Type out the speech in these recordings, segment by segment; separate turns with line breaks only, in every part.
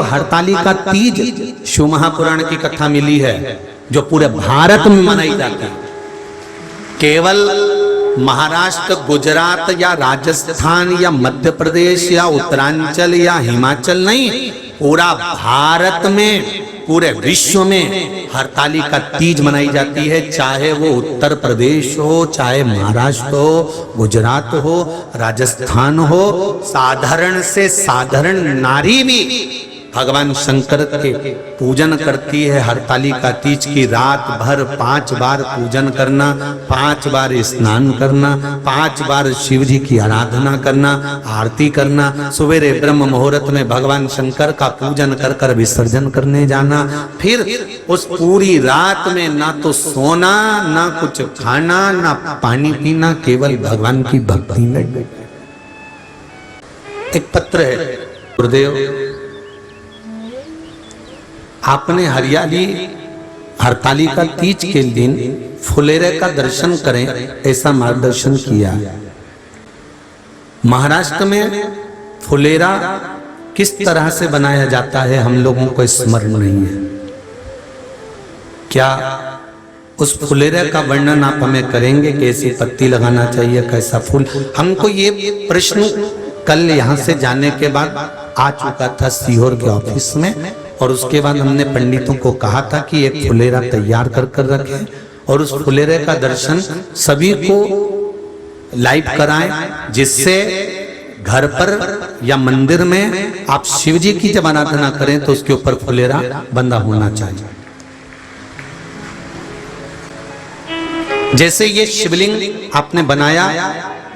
हरतालिका तीज शिव महापुराण की कथा मिली है जो पूरे भारत में मनाई जाती है। केवल महाराष्ट्र, गुजरात या राजस्थान या मध्य प्रदेश या उत्तरांचल या हिमाचल नहीं, पूरा भारत में, पूरे विश्व में हरतालिका तीज मनाई जाती है। चाहे वो उत्तर प्रदेश हो, चाहे महाराष्ट्र हो, गुजरात हो, राजस्थान हो, साधारण से साधारण नारी भी भगवान शंकर के पूजन करती है। हरतालिका तीज की रात भर 5 बार पूजन करना, 5 बार स्नान करना, 5 बार शिव जी की आराधना करना, आरती करना, सवेरे ब्रह्म मुहूर्त में भगवान शंकर का पूजन कर कर विसर्जन करने जाना। फिर उस पूरी रात में ना तो सोना, ना कुछ खाना, ना पानी पीना, केवल भगवान की भक्ति में। एक पत्र है, गुरुदेव आपने हरतालिका तीज के दिन फुलेरे का दर्शन करें ऐसा मार्गदर्शन किया। महाराष्ट्र में फुलेरा किस तरह से बनाया जाता है हम लोगों को स्मरण नहीं है। क्या उस फुलेरे का वर्णन आप हमें करेंगे? कैसी पत्ती लगाना चाहिए, कैसा फूल? हमको ये प्रश्न कल यहाँ से जाने के बाद आ चुका था सीहोर के ऑफिस में, और उसके बाद हमने पंडितों को कहा था कि एक फुलेरा तैयार कर कर रखें और उस फुलेरे का दर्शन सभी को लाइव कराएं, जिससे घर पर या मंदिर में आप शिव जी की जब आराधना करें तो उसके ऊपर फुलेरा बंधा होना चाहिए। जैसे ये शिवलिंग आपने बनाया,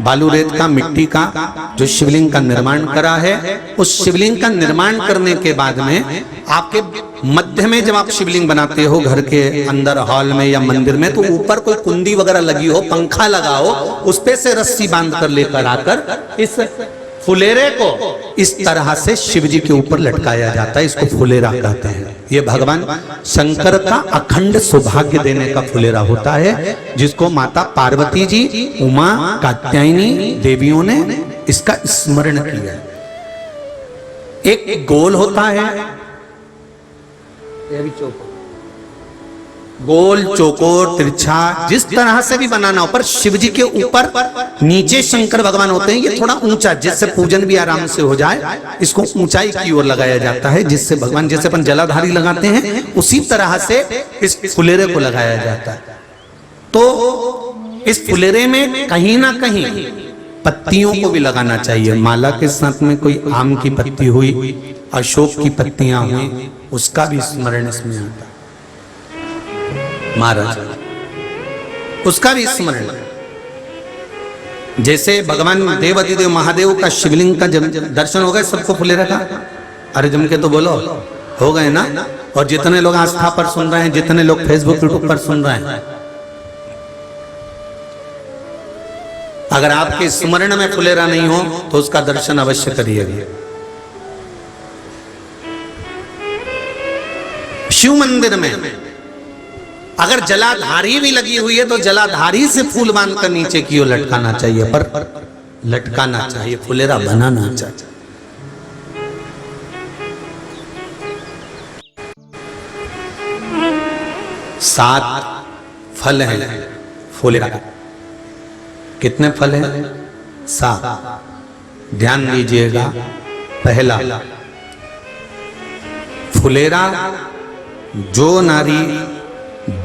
बालू रेत का, मिट्टी का जो शिवलिंग का निर्माण करा है, उस शिवलिंग का निर्माण करने के बाद में आपके मध्य में जब आप शिवलिंग बनाते हो घर के अंदर हॉल में या मंदिर में, तो ऊपर कोई कुंडी वगैरह लगी हो, पंखा लगा हो, उस पे से रस्सी बांध कर लेकर आकर इस फुलेरे को इस तरह से शिव जी के ऊपर लटकाया जाता है। इसको फुलेरा कहते हैं। ये भगवान शंकर का अखंड सौभाग्य देने का फुलेरा होता है, जिसको माता पार्वती जी, उमा, कात्यायनी देवियों ने इसका स्मरण किया। एक गोल होता है, गोल, चौकोर, तिरछा, जिस तरह से भी बनाना हो, पर शिव जी के ऊपर नीचे शंकर भगवान होते हैं। ये थोड़ा ऊंचा, जिससे पूजन भी आराम से हो जाए, इसको ऊंचाई की ओर लगाया जाता है, जिससे भगवान, जैसे अपन जलाधारी लगाते हैं उसी तरह से इस फुलेरे को लगाया जाता है। तो इस फुलेरे में कहीं ना कहीं पत्तियों को भी लगाना चाहिए। माला के साथ में कोई आम की पत्ती हुई, अशोक की पत्तियां हुई, उसका भी स्मरण इसमें आता है। महाराज उसका भी स्मरण। जैसे भगवान देवाधिदेव महादेव का शिवलिंग का दर्शन हो गए सबको फुलेरा का? अरे जम के तो बोलो, हो गए ना? और जितने लोग आस्था पर सुन रहे हैं, जितने लोग फेसबुक यूट्यूब पर सुन रहे हैं, अगर आपके स्मरण में फुलेरा नहीं हो तो उसका दर्शन अवश्य करिएगा। शिव मंदिर में अगर जलाधारी भी लगी हुई है तो जलाधारी से फूल बांध कर नीचे की ओर लटकाना चाहिए, पर लटकाना चाहिए, फुलेरा बनाना चाहिए। सात फल हैं फुलेरा। कितने फल हैं? 7। ध्यान दीजिएगा। पहला, फुलेरा जो नारी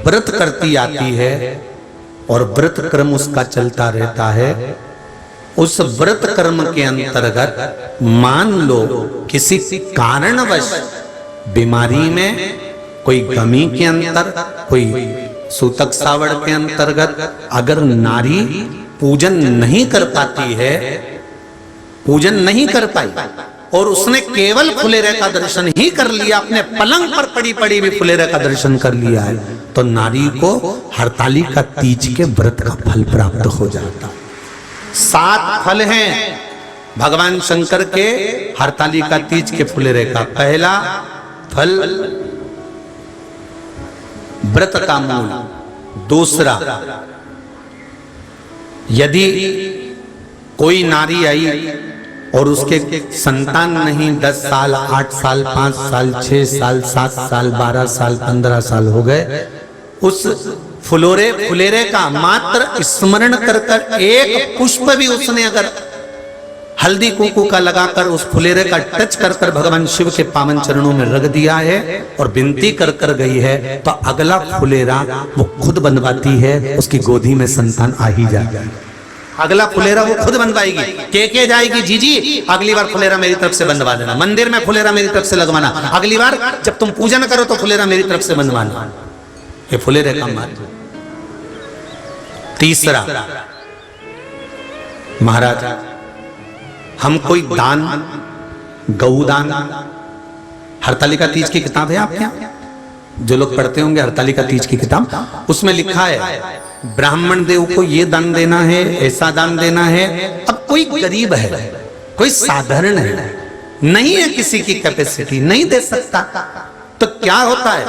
व्रत करती आती है और व्रत कर्म उसका चलता रहता है, उस व्रत कर्म के अंतर्गत मान लो किसी कारणवश बीमारी में, कोई गमी के अंतर, कोई सूतक सावड़ के अंतर्गत अगर नारी पूजन नहीं कर पाती है, पूजन नहीं कर पाई और उसने केवल फुलेरे का दर्शन ही कर लिया, अपने पलंग पर पड़ी पड़ी भी फुलेरे का दर्शन कर लिया है, तो नारी को हरतालिका तीज के व्रत का फल प्राप्त हो जाता। 7 फल हैं भगवान शंकर के हरतालिका तीज के फुलेरे का। पहला फल व्रत का मूल। दूसरा, यदि कोई नारी आई और उसके संतान नहीं, 10 साल, 8 साल, 5 साल, 6 साल, 7 साल, 12 साल, 15 साल हो गए, उस फुलेरे का मात्र स्मरण कर कर एक पुष्प भी उसने अगर हल्दी कुंकू का लगाकर उस फुलेरे का टच कर कर भगवान शिव के पावन चरणों में रख दिया है और विनती कर कर गई है, तो अगला फुलेरा वो खुद बनवाती है, उसकी गोदी में संतान आ ही जाएगा। अगला फुलेरा वो खुद बनवाएगी, के जाएगी, जी अगली बार फुलेरा मेरी तरफ से बनवा देना, मंदिर में फुलेरा मेरी तरफ से लगवाना, अगली बार जब तुम पूजन करो तो फुलेरा मेरी तरफ से बनवाना। ये फुलेरे का महत्व। तीसरा, महाराज हम कोई दान, गौदान, हरतालिका तीज की किताब है आपके यहाँ, जो लोग पढ़ते होंगे हरतालिका तीज की किताब, उसमें लिखा है ब्राह्मण देव को ये दान देना है, ऐसा दान देना है। अब कोई गरीब है, कोई साधारण है, नहीं है किसी की कैपेसिटी, नहीं दे सकता, तो क्या होता है,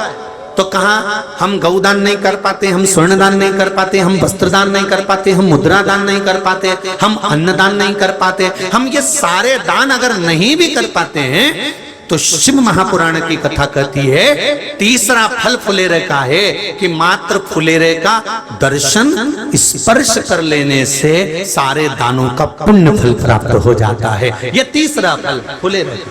तो कहा हम गौदान नहीं कर पाते, हम स्वर्णदान नहीं कर पाते, हम वस्त्रदान नहीं कर पाते, हम मुद्रा दान नहीं कर पाते, हम अन्नदान नहीं कर पाते, हम ये सारे दान अगर नहीं भी कर पाते हैं तो शिव महापुराण की कथा कहती है तीसरा फल फुलेरे का है कि मात्र फुलेरे का दर्शन स्पर्श कर लेने से सारे दानों का पुण्य फल प्राप्त हो जाता है। यह तीसरा फल फुलेरे।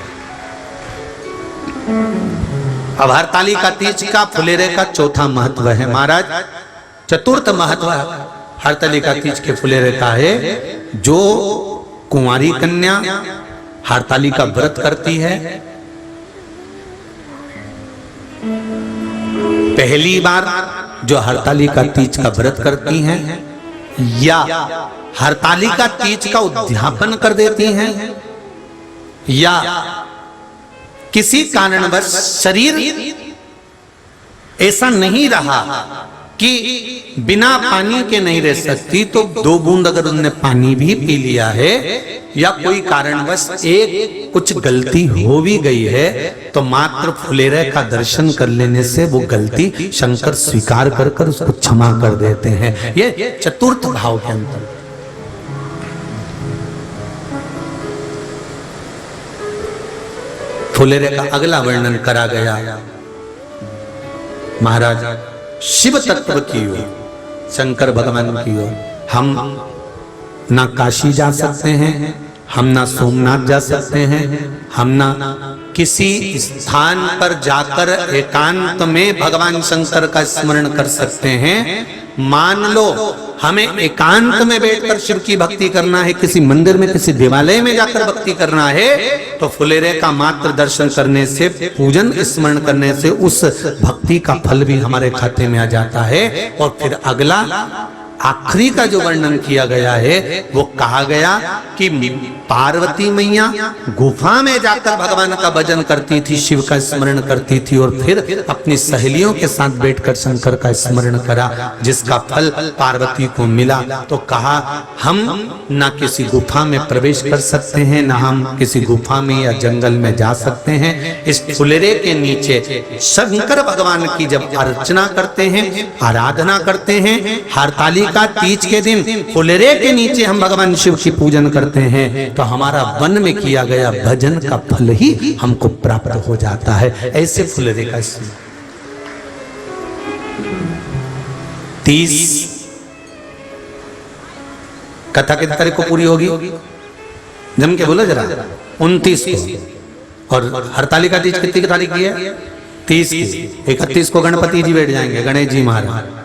अब हरतालिका तीज का फुलेरे का चौथा महत्व है महाराज। चतुर्थ महत्व हरतालिका तीज के फुलेरे का है, जो कुंवारी कन्या हरतालिका व्रत करती है, पहली बार जो हरतालिका तीज का व्रत करती हैं या हरतालिका तीज का उद्यापन कर देती हैं या किसी कारणवश शरीर ऐसा नहीं रहा कि बिना पानी के नहीं रह सकती, तो 2 बूंद अगर उन्होंने पानी भी पी लिया है या कोई कारणवश एक कुछ गलती हो भी गई है, तो मात्र फुलेरे का दर्शन कर लेने से वो गलती शंकर स्वीकार कर कर उसको क्षमा कर देते हैं। ये चतुर्थ भाव के अंतर। फुलेरे का अगला वर्णन करा गया महाराज शिव तत्व की ओर, शंकर भगवान की ओर। हम ना काशी जा सकते हैं, हम ना सोमनाथ जा सकते हैं, हम ना किसी स्थान पर जाकर एकांत में भगवान शंकर का स्मरण कर सकते हैं। मान लो हमें एकांत में बैठकर शिव की भक्ति करना है, किसी मंदिर में किसी देवालय में जाकर भक्ति करना है, तो फुलेरे का मात्र दर्शन करने से, पूजन स्मरण करने से उस भक्ति का फल भी हमारे खाते में आ जाता है। और फिर अगला आखिरी का जो वर्णन किया गया है वो कहा गया कि पार्वती मैया गुफा में जाकर भगवान का भजन करती थी, शिव का स्मरण करती थी और फिर अपनी सहेलियों के साथ बैठकर शंकर का स्मरण करा, जिसका फल पार्वती को मिला। तो कहा हम ना किसी गुफा में प्रवेश कर सकते हैं, ना हम किसी गुफा में या जंगल में जा सकते हैं। इस फुलेरे के नीचे शंकर भगवान की जब अर्चना करते हैं, आराधना करते हैं, हरतालिका तीज के दिन फुलेरे के नीचे हम भगवान शिव की पूजन करते हैं, तो हमारा वन में किया गया भजन का फल ही हमको प्राप्त हो जाता है। ऐसे फुलेरे का 30 कथा कितनी तारीख को पूरी होगी, जम के बोलो जरा, 29 को। और हरतालिका तीज कितनी तारीख की है? 30 की। 31 को गणपति जी बैठ जाएंगे, गणेश जी महाराज।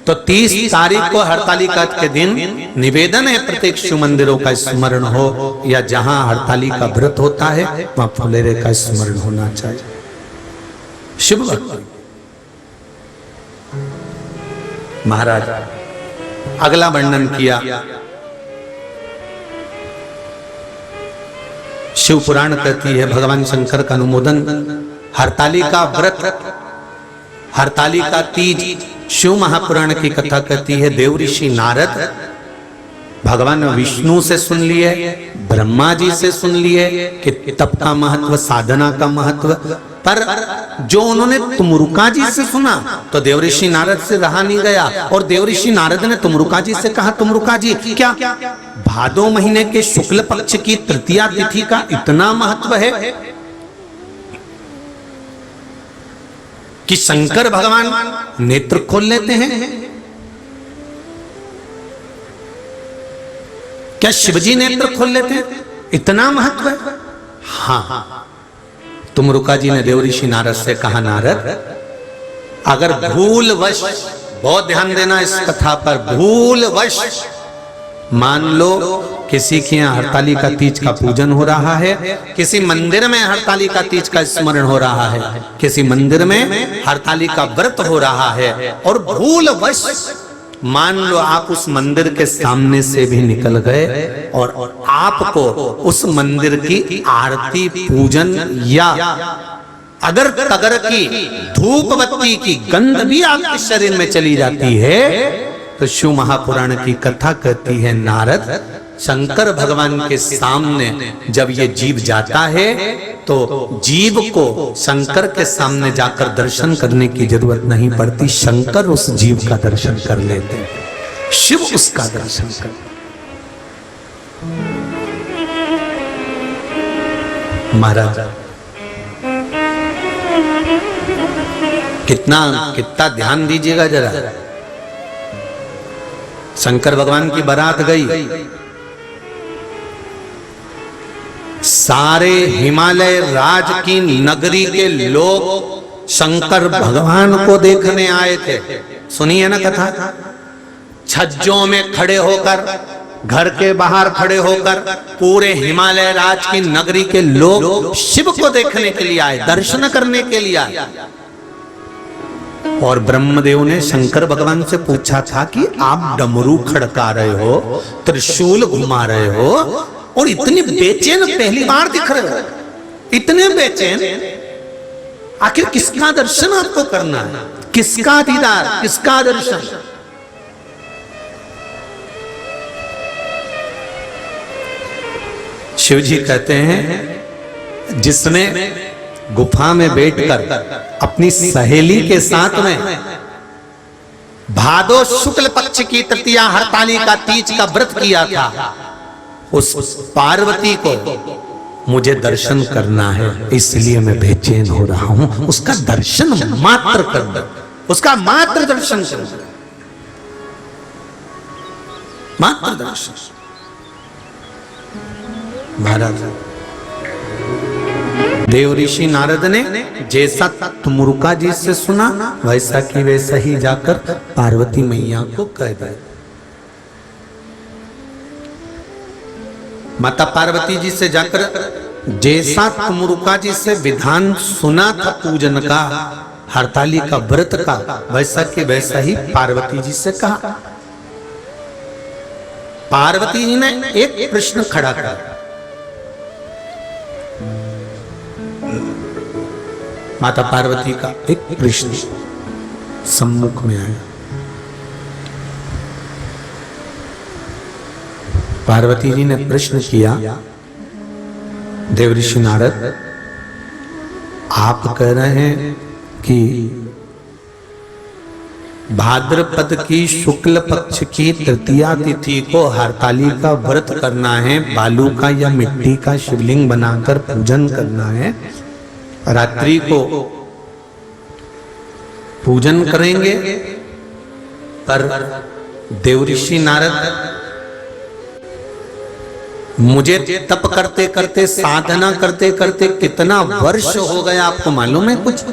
तो 30 तारीख को हरतालिका के दिन निवेदन है प्रत्येक शिव मंदिरों का स्मरण हो, या जहां हरतालिका व्रत होता है वहां फुलेरे का स्मरण होना चाहिए। शिव भक्ति। महाराज अगला वर्णन किया, शिव पुराण कहती है भगवान शंकर का अनुमोदन हरतालिका व्रत, हरतालिका तीज शिव महापुराण की कथा कहती है देव ऋषि नारद भगवान विष्णु से सुन लिए, ब्रह्मा जी से सुन लिए कि तप का महत्व, साधना का महत्व, पर जो उन्होंने तुमरुका जी से सुना तो देव ऋषि नारद से रहा नहीं गया और देव ऋषि नारद ने तुमरुका जी से कहा, तुमरुका जी क्या भादो महीने के शुक्ल पक्ष की तृतीया तिथि का इतना महत्व है कि शंकर भगवान नेत्र खोल लेते हैं। क्या शिवजी नेत्र खोल लेते हैं? इतना महत्व है। हाँ, तुमरुका जी ने देवऋषि नारद से कहा, नारद अगर भूलवश, बहुत ध्यान देना इस कथा पर, भूलवश मान लो किसी के यहाँ हरतालिका तीज का पूजन हो रहा है, किसी मंदिर में हरतालिका तीज का स्मरण हो रहा है, किसी मंदिर में हरतालिका व्रत हो रहा है, और भूलवश मान लो आप उस मंदिर के सामने से भी निकल गए और आपको उस मंदिर की आरती पूजन या अगर तगर की धूप बत्ती की गंध भी आपके शरीर में चली जाती है, तो शिव महापुराण की कथा कहती है, नारद शंकर भगवान के सामने जब ये जीव जाता है तो जीव को शंकर के सामने जाकर दर्शन करने की जरूरत नहीं पड़ती, शंकर उस जीव का दर्शन कर लेते हैं, शिव उसका दर्शन कर। महाराज कितना ध्यान दीजिएगा जरा। शंकर भगवान की बारात गई, सारे हिमालय राज की नगरी के लोग शंकर भगवान को देखने आए थे। सुनिए ना कथा, छज्जों में खड़े होकर, घर के बाहर खड़े होकर पूरे हिमालय राज की नगरी के लोग शिव को देखने के लिए आए, दर्शन करने के लिए आए। और ब्रह्मदेव ने शंकर भगवान से पूछा था कि आप डमरू खड़का रहे हो, त्रिशूल घुमा रहे हो और इतनी बेचैन पहली बार दिख रहे हो, इतने बेचैन, आखिर किसका दर्शन आपको करना है? किसका दीदार, किसका दर्शन? शिव जी कहते हैं, जिसने गुफा में बैठकर अपनी सहेली के साथ में भादो शुक्ल पक्ष की तृतीया हरतालिका तीज का व्रत किया था, उस पार्वती को मुझे दर्शन करना है, इसलिए मैं बेचैन हो रहा हूं, उसका दर्शन मात्र कर दो, उसका मात्र दर्शन कर दो, मात्र दर्शन। महाराज देवऋषि नारद ने जैसा तुमरुका जी से सुना, वैसा की वैसा ही जाकर पार्वती मैया को कह दिया। माता पार्वती जी से जाकर जैसा तुमरुका जी से विधान सुना था पूजन का, हरतालिका व्रत का, वैसा के वैसा ही पार्वती जी से कहा। पार्वती जी ने एक प्रश्न खड़ा किया, माता पार्वती का एक प्रश्न सम्मुख में आया। पार्वती जी ने प्रश्न किया, देवऋषि नारद आप कह रहे हैं कि भाद्रपद की शुक्ल पक्ष की तृतीया तिथि को हरतालिका व्रत करना है, बालू का या मिट्टी का शिवलिंग बनाकर पूजन करना है, रात्रि को पूजन करेंगे, पर देवऋषि नारद मुझे तप करते करते, साधना करते करते कितना वर्ष हो गया आपको मालूम है कुछ?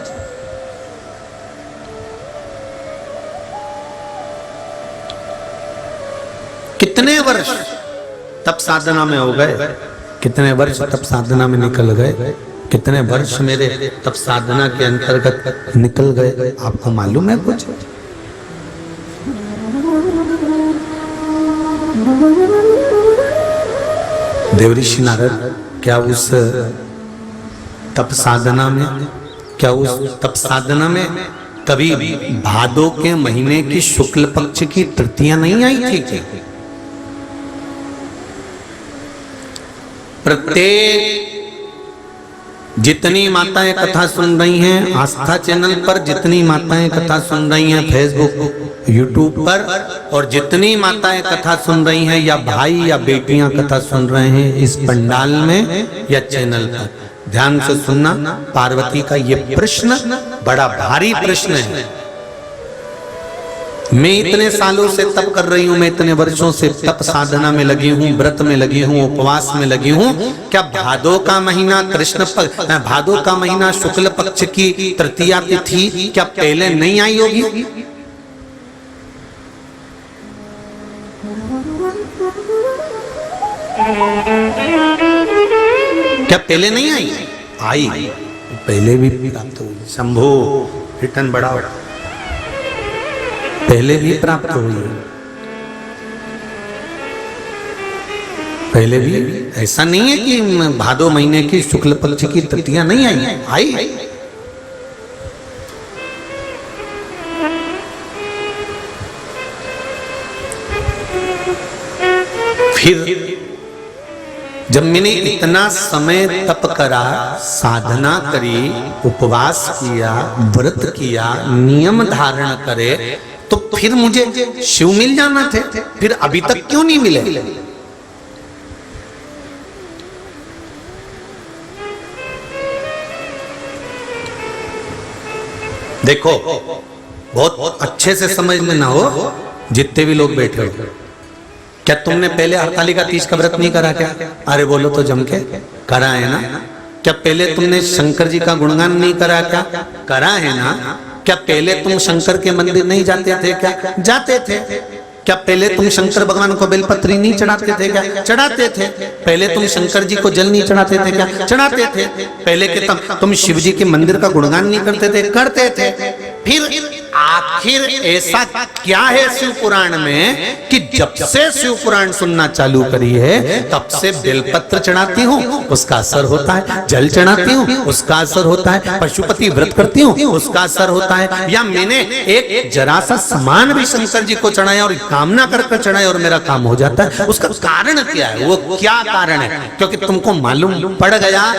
कितने वर्ष तप साधना में हो गए, कितने वर्ष तप साधना में निकल गए, कितने वर्ष मेरे तप साधना के अंतर्गत निकल गए, आपको मालूम है कुछ? देवऋषि नारद क्या उस तप साधना में कभी भादो के महीने की शुक्ल पक्ष की तृतीया नहीं आई थी क्या? प्रत्येक जितनी माताएं कथा सुन रही हैं आस्था चैनल पर, जितनी माताएं कथा सुन रही हैं फेसबुक यूट्यूब पर, और जितनी माताएं कथा सुन रही हैं या भाई या बेटियां कथा सुन रहे हैं इस पंडाल में या चैनल पर, ध्यान से सुनना। पार्वती का ये प्रश्न बड़ा भारी प्रश्न है। मैं इतने सालों से तप कर रही हूं, मैं इतने वर्षों से तप साधना में लगी हूं, व्रत में लगी हूं, उपवास में लगी हूं। क्या भादो का महीना भादो का महीना शुक्ल पक्ष की तृतीया तिथि क्या पहले नहीं आई होगी? क्या पहले नहीं आई? आई, पहले भी प्राप्त हुई। शंभो रिटर्न बड़ा पहले भी प्राप्त हुई, पहले भी। ऐसा नहीं है कि भादो महीने की शुक्ल पक्ष की तृतीया नहीं आई। फिर जब मैंने इतना समय तप करा, साधना करी, उपवास किया, व्रत किया, नियम धारण करे, तो फिर मुझे शिव मिल जाना थे। फिर अभी तक क्यों नहीं मिले? देखो, बहुत अच्छे से समझ लेना हो जितने भी लोग बैठे हो। क्या तुमने पहले हरतालिका तीज का व्रत नहीं करा क्या? अरे बोलो तो जम के, करा है ना? क्या पहले तुमने शंकर जी का गुणगान नहीं करा क्या? करा है ना? क्या पहले तुम शंकर के मंदिर नहीं जाते थे क्या? जाते थे। क्या पहले तुम शंकर भगवान को बेलपत्री नहीं चढ़ाते थे क्या? चढ़ाते थे। पहले तुम शंकर जी को जल नहीं चढ़ाते थे क्या? चढ़ाते थे। पहले के तुम शिव जी के मंदिर का गुणगान नहीं करते थे? करते थे। फिर आखिर ऐसा क्या है शिव पुराण में कि जब से शिव पुराण सुनना चालू करी है तब से बेलपत्र चढ़ाती हूँ उसका असर होता है, जल चढ़ाती हूँ उसका असर होता है, पशुपति व्रत करती हूँ उसका असर होता है, या मैंने एक जरा सा सामान भी शंकर जी को चढ़ाया और कामना कर चढ़ाया और मेरा काम हो जाता है। उसका कारण क्या है? वो क्या कारण है? क्योंकि तुमको मालूम पड़ गया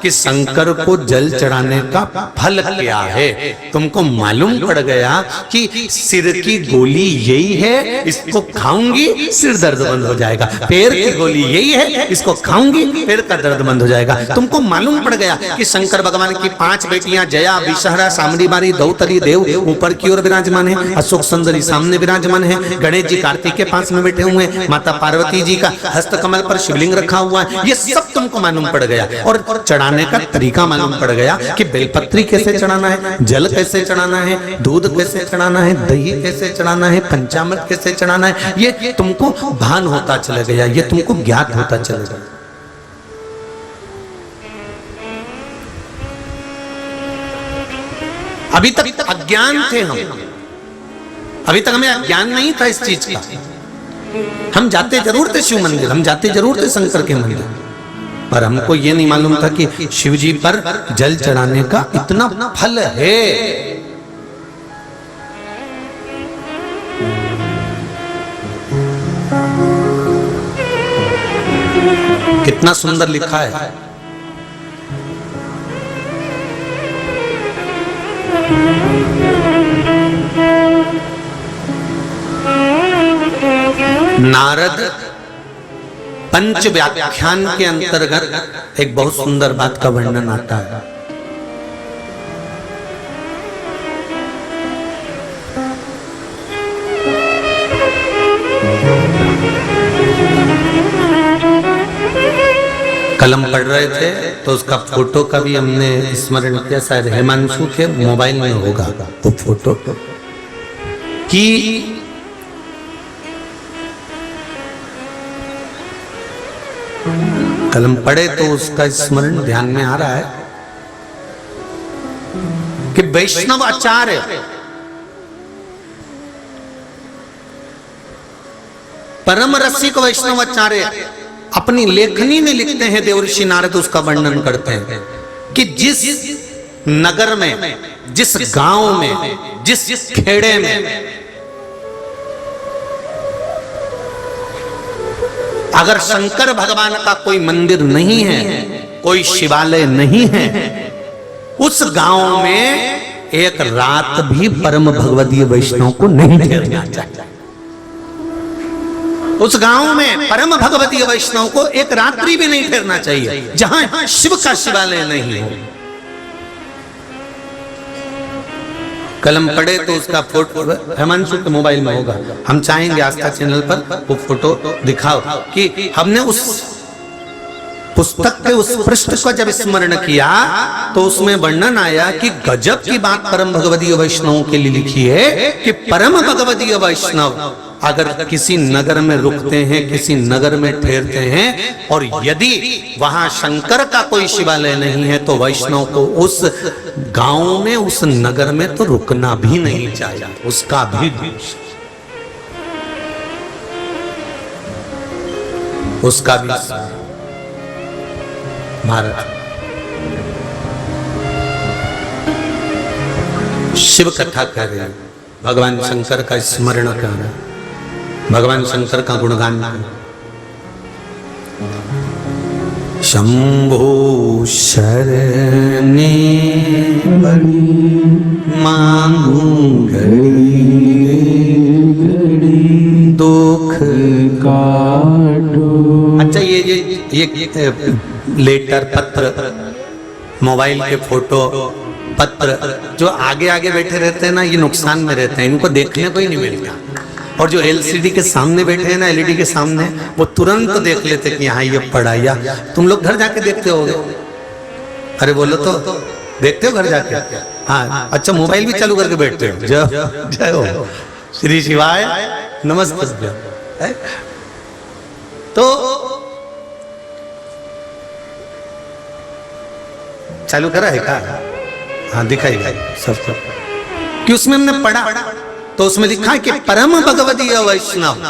कि शंकर को जल चढ़ाने का फल क्या है। तुमको मालूम पड़ गया कि सिर की गोली यही है, इसको खाऊंगी सिर दर्द बंद हो जाएगा। पैर की गोली यही है, इसको खाऊंगी पैर का दर्द बंद हो जाएगा। तुमको मालूम पड़ गया कि शंकर भगवान की 5 बेटियां जया, विषहरा, सामरी बारी, दौतरी देव ऊपर की ओर विराजमान है, अशोक सुंदरी सामने विराजमान है, गणेश जी कार्तिक के पास में बैठे हुए हैं, माता पार्वती जी का हस्त कमल पर शिवलिंग रखा हुआ है। ये सब तुमको मालूम पड़ गया और चढ़ाने का तरीका मालूम पड़ गया कि बेलपत्री कैसे चढ़ाना है, जल कैसे चढ़ाना है, दूध कैसे चढ़ाना है, दही कैसे चढ़ाना है, पंचामृत कैसे चढ़ाना है। ये तुमको भान होता चला गया, ये तुमको ज्ञात होता चला गया। अभी तक अज्ञान थे हम, अभी तक हमें ज्ञान नहीं था इस चीज का। हम जाते जरूर थे शिव मंदिर, हम जाते जरूर थे शंकर के मंदिर, पर हमको ये नहीं मालूम था कि शिव जी पर जल चढ़ाने का इतना फल है। कितना सुंदर लिखा है। नारद पंच व्याख्यान के अंतर्गत एक बहुत सुंदर बात का वर्णन आता है। कलम पढ़ रहे थे तो उसका फोटो का भी हमने स्मरण किया, शायद हिमांशु के मोबाइल में होगा वो फोटो कि कलम पढ़े तो उसका स्मरण ध्यान में आ रहा है कि वैष्णव आचार्य परम रसिक वैष्णव आचार्य अपनी लेखनी में लिखते हैं, देवर्षि नारद उसका वर्णन करते हैं कि जिस नगर में, जिस गांव में, जिस खेड़े में अगर शंकर भगवान का कोई मंदिर नहीं है कोई शिवालय नहीं है, उस गांव में एक रात भी परम भगवदीय वैष्णव को नहीं ठहरना चाहिए। उस गांव में परम भगवदीय वैष्णव को एक रात्रि भी नहीं ठहरना चाहिए जहां शिव का शिवालय नहीं हो। कलम पड़े तो उसका फोटो हिमांशु के मोबाइल में होगा, हम चाहेंगे आस्था चैनल पर वो फोटो दिखाओ कि हमने उस पुस्तक के उस पृष्ठ को जब स्मरण किया तो उसमें वर्णन आया कि गजब की बात परम भगवदीय वैष्णवों के लिए लिखी है कि परम भगवदीय वैष्णव अगर किसी नगर में रुकते हैं, किसी नगर में ठहरते हैं और यदि वहां शंकर का कोई शिवालय नहीं है तो वैष्णव को उस गांव में, उस नगर में तो रुकना भी नहीं चाहिए, उसका भी भारत शिव कथा कर रहे हैं, भगवान शंकर का स्मरण कर रहे हैं, भगवान शंकर का गुणगान कर रहे हैं। शंभो शरणे मांगू दुख काटो। अच्छा, ये लेटर, पत्र, मोबाइल के फोटो, पत्र जो आगे आगे बैठे रहते हैं ना, ये नुकसान में रहते हैं, इनको देखने को ही नहीं मिलता। और जो एलसीडी के सामने बैठे हैं ना, एलईडी के सामने, वो तुरंत देख लेते कि हाँ ये पड़ा। या तुम लोग घर जाके देखते होगे? अरे बोलो तो, देखते हो घर जाके? हाँ, अच्छा, मोबाइल भी चालू करके बैठते हो? जय हो, श्री शिवाय नमस्ते। तो चालू करा है क्या? हाँ, दिखाएगा सब कि उसमें हमने पढ़ा तो उसमें लिखा है कि परम भगवदीय वैष्णव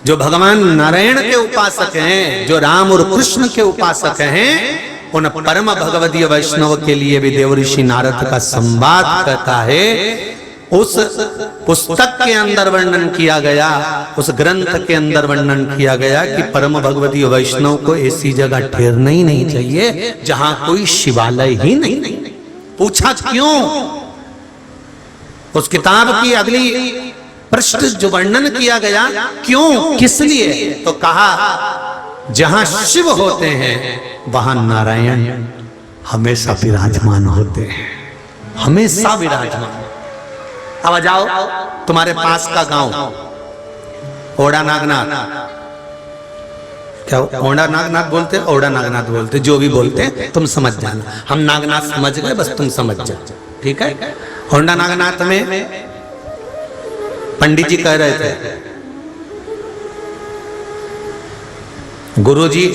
जो भगवान नारायण के उपासक हैं, जो राम और कृष्ण के उपासक हैं, उन परम भगवदीय वैष्णव के लिए भी देवऋषि नारद का संवाद कहता है। उस पुस्तक के अंदर वर्णन किया गया, उस ग्रंथ के अंदर वर्णन किया गया कि परम भगवदीय वैष्णव को ऐसी जगह ठहरना ही नहीं चाहिए जहां कोई शिवालय ही नहीं। पूछा क्यों? उस किताब की अगली पृष्ठ जो वर्णन किया गया, क्यों, किस लिए? तो कहा जहां शिव होते हैं वहां नारायण हमेशा विराजमान होते हैं, हमेशा विराजमान। अब आ जाओ तुम्हारे पास का गांव ओड़ा नागनाथ, क्या ओड़ा नागनाथ बोलते, ओड़ा नागनाथ बोलते, जो भी बोलते तुम समझ जाना, हम नागनाथ समझ गए, बस तुम समझ जाओ, ठीक है। ओड़ा नागनाथ में पंडित जी कह रहे थे, गुरुजी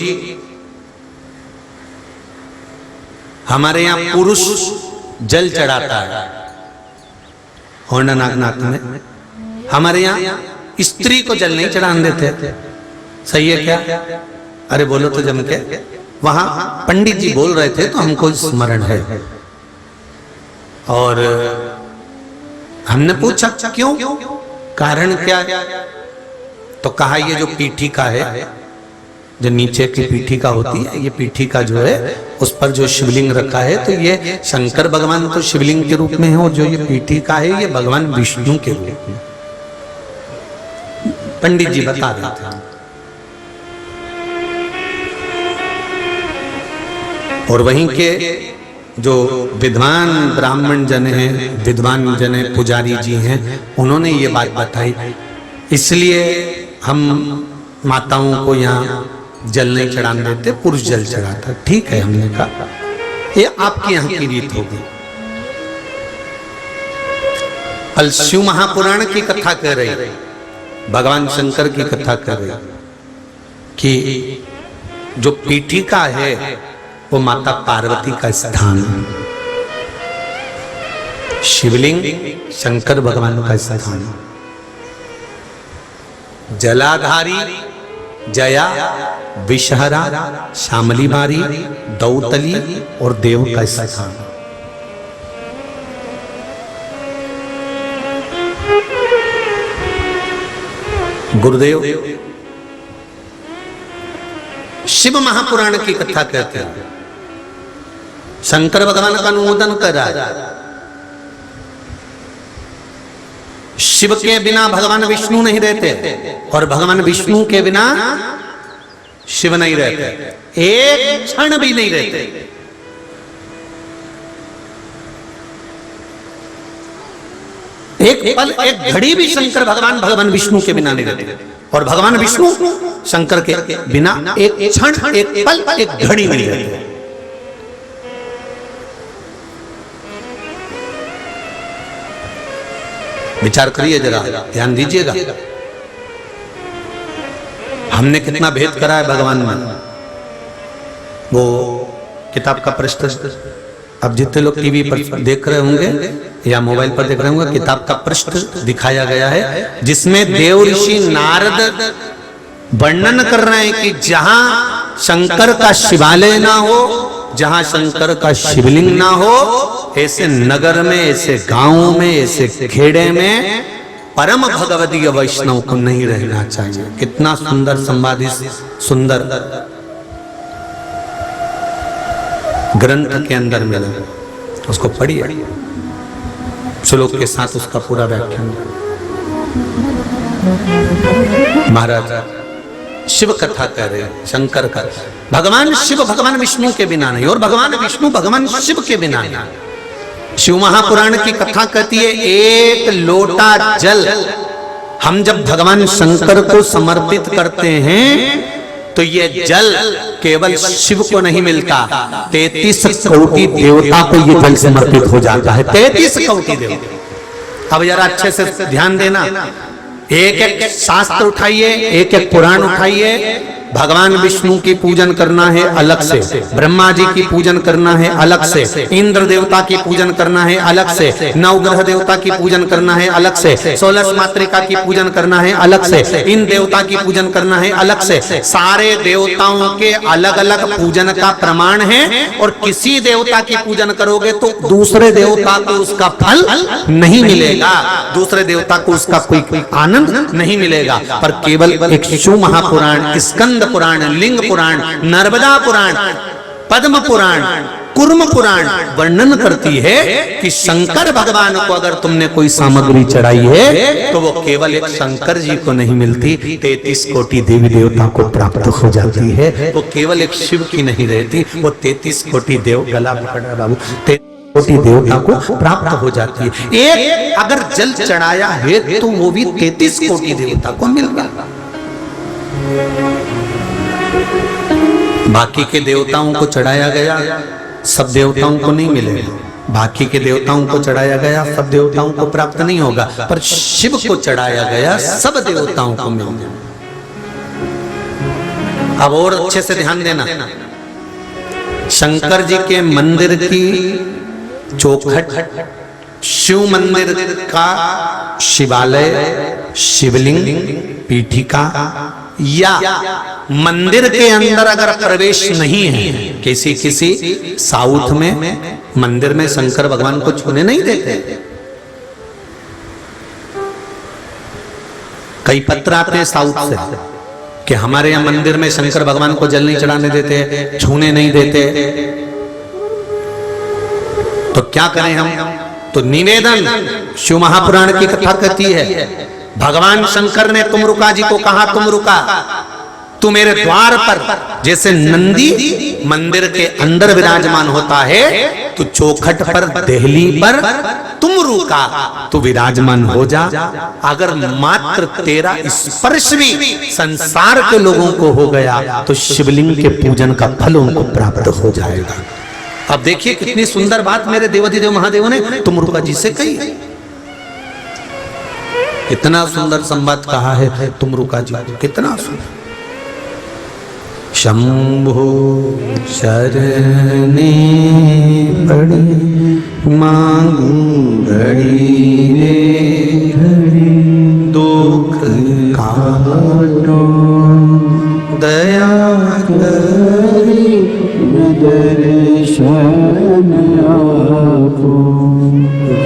हमारे यहां पुरुष जल चढ़ाता है, होंडा नागनाथ में हमारे यहाँ स्त्री को जल नहीं चढ़ाने देते, सही है क्या? अरे बोलो तो जम के। वहां पंडित जी बोल रहे थे तो हमको स्मरण है, और हमने पूछा क्यों, कारण क्या? तो कहा ये जो पीठिका है, जो नीचे की पीठिका होती है, ये पीठिका जो है उस पर जो शिवलिंग रखा है, तो ये शंकर भगवान तो शिवलिंग के रूप में है, और जो ये पीठिका है ये भगवान विष्णु के रूप में। पंडित जी बता रहे थे। और वहीं के जो विद्वान ब्राह्मण जन हैं, विद्वान जन हैं, पुजारी जी हैं, उन्होंने ये बात बताई, इसलिए हम माताओं को यहाँ जल नहीं चढ़ाने देते, पुरुष जल चढ़ाता। ठीक है, हमने कहा ये आपके यहाँ की रीत होगी। कल शिव महापुराण की कथा कह रही, भगवान शंकर की कथा कह रही कि जो पीठिका है वो माता पार्वती का स्थान है, शिवलिंग शंकर भगवान का स्थान है, जलाधारी जया, विषहरा, श्यामली मारी, दौतली और देव का स्थान। गुरुदेव शिव महापुराण की कथा कहते हैं शंकर भगवान का अनुमोदन कर रहा है। शिव के बिना भगवान विष्णु नहीं रहते और भगवान विष्णु के बिना शिव नहीं रहते, एक क्षण भी नहीं रहते। एक पल, एक घड़ी भी शंकर भगवान विष्णु के बिना नहीं रहते और भगवान विष्णु शंकर के बिना एक क्षण, एक पल, एक घड़ी नहीं रहते। विचार करिए जरा, ध्यान दीजिएगा। हमने कितना भेद करा है भगवान में। वो किताब का पृष्ठ, अब जितने लोग टीवी पर देख रहे होंगे या मोबाइल पर देख रहे होंगे, किताब का पृष्ठ दिखाया गया है जिसमें देव ऋषि नारद वर्णन कर रहे हैं कि जहां शंकर का शिवालय ना हो, जहां शंकर का शिवलिंग ना हो, ऐसे नगर में, ऐसे गांव में, ऐसे खेड़े में परम भगवदीय वैष्णव को नहीं रहना चाहिए। कितना सुंदर संवादी, सुंदर ग्रंथ के अंदर मिला, उसको पढ़िए, श्लोक के साथ उसका पूरा व्याख्यान। महाराज शिव कथा कह रहे हैं, शंकर का भगवान शिव भगवान विष्णु के बिना नहीं और भगवान विष्णु भगवान शिव के बिना नहीं। शिव महापुराण की कथा कहती है एक लोटा जल हम जब भगवान शंकर को समर्पित करते हैं तो ये जल केवल शिव को नहीं मिलता, 33 कोटि देवता को ये जल समर्पित हो जाता है। 33 कोटि देवता। अब जरा अच्छे से ध्यान देना, एक एक शास्त्र उठाइए, एक एक पुराण उठाइए। भगवान विष्णु की पूजन करना है अलग से, ब्रह्मा जी की पूजन करना है अलग से, इंद्र देवता की पूजन करना है अलग से, नवग्रह देवता की पूजन करना है अलग से, 16 मातृका की पूजन करना है अलग से, इन देवता की पूजन करना है अलग से। सारे देवताओं के अलग अलग पूजन का प्रमाण है और किसी देवता की पूजन करोगे तो दूसरे देवता को उसका फल नहीं मिलेगा, दूसरे देवता को उसका कोई आनंद नहीं मिलेगा। पर केवल एक शिव महापुराण, स्कंद पुराण, लिंग पुराण, नर्मदा पुराण, पद्म पुराण, कुर्म पुराण वर्णन करती है कि शंकर भगवान को अगर तुमने कोई सामग्री चढ़ाई है तो वो केवल एक शंकर जी को नहीं मिलती, 33 कोटि देवी देवता को प्राप्त हो जाती है। वो केवल एक शिव की नहीं रहती, वो 33 कोटि देव, गला पकड़ा बाबू, 33 कोटि देवता को प्राप्त हो जाती है। एक अगर जल चढ़ाया है तो वो भी 33 कोटि देवता को मिल गया। बाकी के देवताओं को चढ़ाया गया, सब देवताओं को नहीं मिलेगा। बाकी के देवताओं को चढ़ाया गया, सब देवताओं को प्राप्त नहीं होगा, पर शिव को चढ़ाया गया, सब देवताओं को मिल गया। अब और अच्छे से ध्यान देना, शंकर जी के मंदिर की चौखट, शिव मंदिर का शिवालय, शिवलिंग, पीठिका या मंदिर के अंदर अगर प्रवेश नहीं है, किसी साउथ में मंदिर में शंकर भगवान को छूने नहीं देते। कई पत्र आते हैं साउथ से कि हमारे यहाँ मंदिर में शंकर भगवान को जल नहीं चढ़ाने देते, छूने नहीं देते। तो क्या करें हम? तो निवेदन, शिव महापुराण की कथा कहती है भगवान शंकर ने तुमरुका जी को कहा, तुमरुका तू मेरे द्वार पर, जैसे नंदी मंदिर के अंदर विराजमान होता है, तू चौखट पर, देहली पर तुमरुका तू विराजमान हो जा। अगर मात्र तेरा स्पर्श भी संसार के लोगों को हो गया तो शिवलिंग के पूजन का फल उनको प्राप्त हो जाएगा। अब देखिए कितनी सुंदर बात मेरे देवाधिदेव महादेव ने तुमरुका जी से कही। इतना सुंदर संवाद कहा है तुमरुका जी, कितना सुंदर। शंभो शरणे पड़ी मांगू घड़ी रे घड़ी, दुख काटो दया करी दर्शन आपो,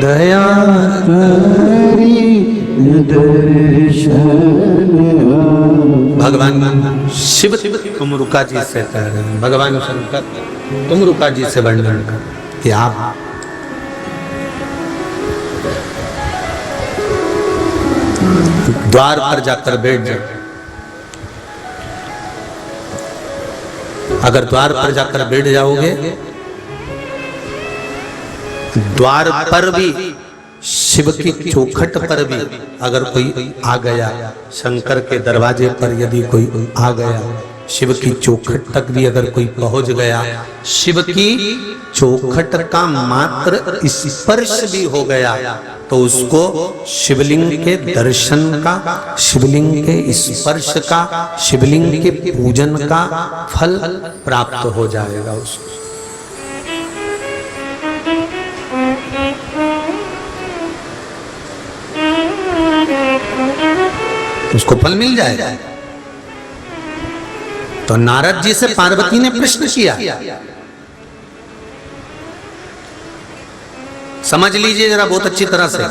दया करी दर्शन। भगवान शिव तुम रुका जी से कह रहे हैं, भगवान शंकर तुम रुका जी से वर्णन कर कि आप द्वार पर जाकर बैठ जाओ। अगर द्वार पर जाकर बैठ जाओगे, द्वार पर भी शिव की चौखट पर भी अगर कोई आ गया, शंकर के दरवाजे पर यदि कोई आ गया, शिव की चौखट तक भी अगर कोई पहुंच गया, शिव की चौखट का मात्र स्पर्श भी हो गया, तो उसको शिवलिंग के दर्शन का, शिवलिंग के स्पर्श का, शिवलिंग के पूजन का फल प्राप्त हो जाएगा उसको फल मिल जाएगा। तो नारद जी से पार्वती ने प्रश्न किया, समझ लीजिए जरा बहुत अच्छी तरह से।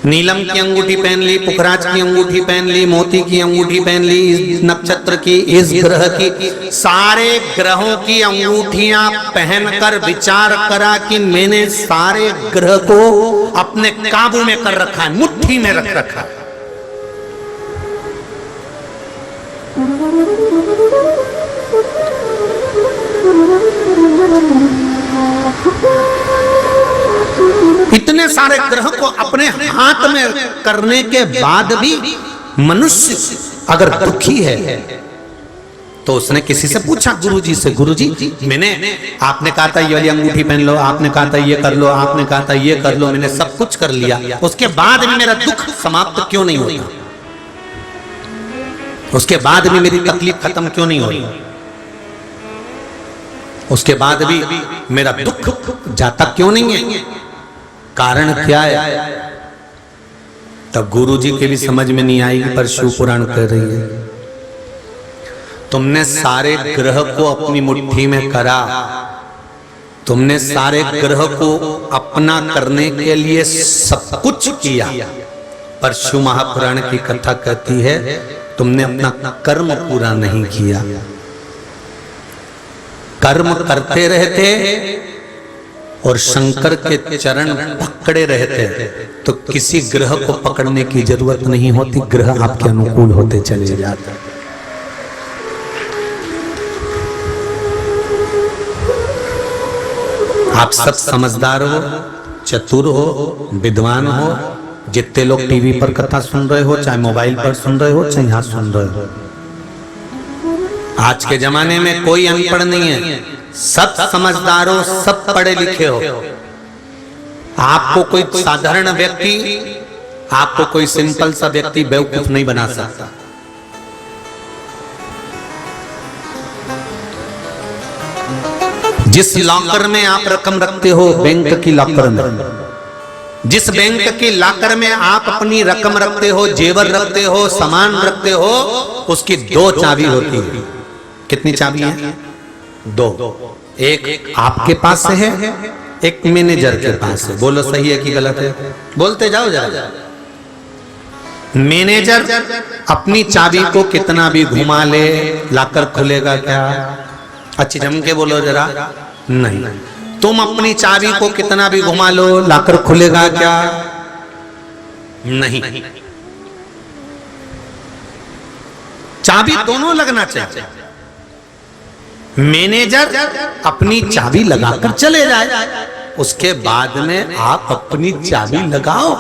नीलम की अंगूठी पहन ली, पुखराज की अंगूठी पहन ली, मोती की अंगूठी पहन ली, इस नक्षत्र की, इस ग्रह की, सारे ग्रहों की अंगूठियां पहनकर विचार करा कि मैंने सारे ग्रह को अपने काबू में कर रखा है, मुट्ठी में रख रखा है। इतने सारे ग्रह को अपने हाथ में करने के बाद भी मनुष्य अगर दुखी है तो उसने किसी से पूछा, गुरुजी से, गुरुजी मैंने, आपने कहा था ये वाली अंगूठी पहन लो, आपने कहा था ये कर लो, आपने कहा था ये कर लो, मैंने सब कुछ कर लिया, उसके बाद भी मेरा दुख समाप्त क्यों नहीं होता? उसके बाद भी मेरी तकलीफ खत्म क्यों नहीं होती? उसके बाद भी मेरा दुख जाता क्यों नहीं है? कारण क्या है? तब गुरुजी के भी समझ में नहीं आएगी, पर शिव पुराण कह रही है, तुमने सारे ग्रह को अपनी मुट्ठी में करा, तुमने सारे ग्रह को अपना करने के लिए सब कुछ किया, पर शिव महापुराण की कथा कहती है तुमने अपना कर्म पूरा नहीं किया। कर्म करते रहते और शंकर के चरण पकड़े रहते तो किसी ग्रह को पकड़ने की जरूरत नहीं होती, ग्रह आपके अनुकूल होते चले जाते। आप सब समझदार हो, चतुर हो, विद्वान हो, जितने लोग टीवी पर कथा सुन रहे हो, चाहे मोबाइल पर सुन रहे हो, चाहे यहां सुन रहे हो, आज के जमाने में कोई अनपढ़ नहीं है, सब समझदार हो, सब पढ़े लिखे हो। आपको कोई साधारण व्यक्ति, आपको कोई सिंपल सा व्यक्ति बेवकूफ नहीं बना सकता। जिस लॉकर में आप रकम रखते हो, बैंक की लॉकर में, जिस बैंक की लॉकर में आप अपनी रकम रखते हो, जेवर रखते हो, सामान रखते हो, उसकी दो चाबी होती है। कितनी चाबी है? दो। एक आपके पास है, एक मैनेजर के पास है। बोलो सही है कि गलत है? बोलते जाओ जरा। मैनेजर अपनी चाबी को कितना भी घुमा ले, लॉकर खुलेगा क्या? अच्छी जम के बोलो जरा। नहीं। तुम अपनी चाबी को कितना भी घुमा लो, लॉकर खुलेगा क्या? नहीं। चाबी दोनों लगना चाहिए। मैनेजर अपनी चाबी लगाकर चले जाए, उसके बाद में आप अपनी चाबी लगाओ,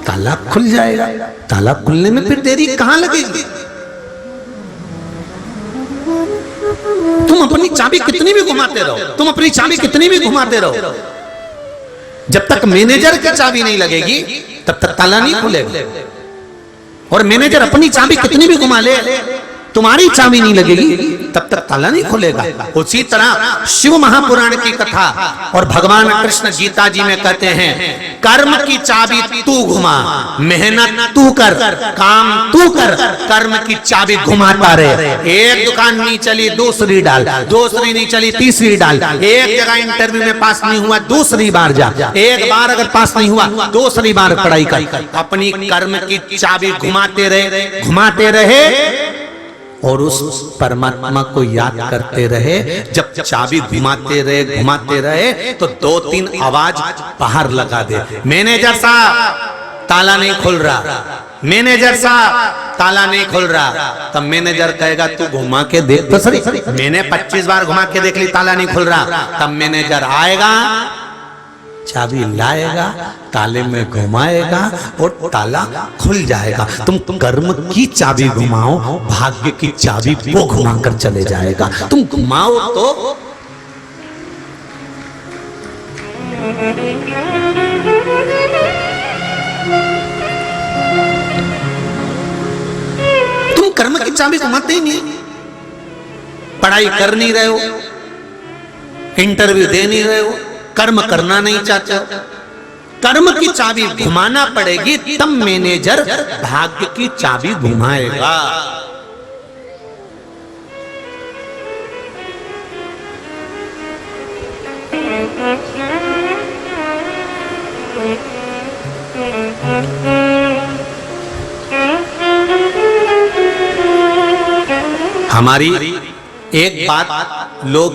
ताला खुल जाएगा। ताला खुलने में फिर देरी कहां लगेगी? तुम अपनी चाबी कितनी भी घुमाते रहो, तुम अपनी चाबी कितनी भी घुमाते रहो, जब तक मैनेजर की चाबी नहीं लगेगी तब तक ताला नहीं खुलेगा। और मैनेजर अपनी चाबी कितनी भी घुमा ले, तुम्हारी चाबी नहीं लगेगी तब तक ताला नहीं खुलेगा। उसी तरह शिव महापुराण की कथा और भगवान कृष्ण गीता जी में कहते हैं कर्म की चाबी तू घुमा, मेहनत तू कर, काम तू कर, कर्म की चाबी घुमाता रहे। एक दुकान नहीं चली दूसरी डाल, दूसरी नहीं चली तीसरी डाल, एक जगह इंटरव्यू में पास नहीं हुआ दूसरी बार जा, एक बार अगर पास नहीं हुआ दूसरी बार पढ़ाई कर। अपनी कर्म की चाबी घुमाते रहे और उस परमात्मा को याद करते रहे। जब चाबी घुमाते रहे तो 2-3 आवाज बाहर लगा दे, मैनेजर साहब ताला नहीं खुल रहा, मैनेजर साहब ताला नहीं खुल रहा। तब मैनेजर कहेगा तू घुमा के देख तो सही, मैंने 25 बार घुमा के देख ली ताला नहीं खुल रहा। तब मैनेजर आएगा, चाबी लाएगा, ताले में घुमाएगा और ताला खुल जाएगा। तुम कर्म की चाबी घुमाओ, भाग्य की चाबी वो घुमाकर चले जाएगा। तुम घुमाओ तो तुम कर्म की चाबी घुमाते ही नहीं, पढ़ाई कर नहीं रहे हो, इंटरव्यू दे नहीं रहे हो, कर्म करना नहीं चाहते, कर्म की चाबी घुमाना पड़ेगी तब मैनेजर भाग्य की चाबी घुमाएगा। हमारी एक बात लोग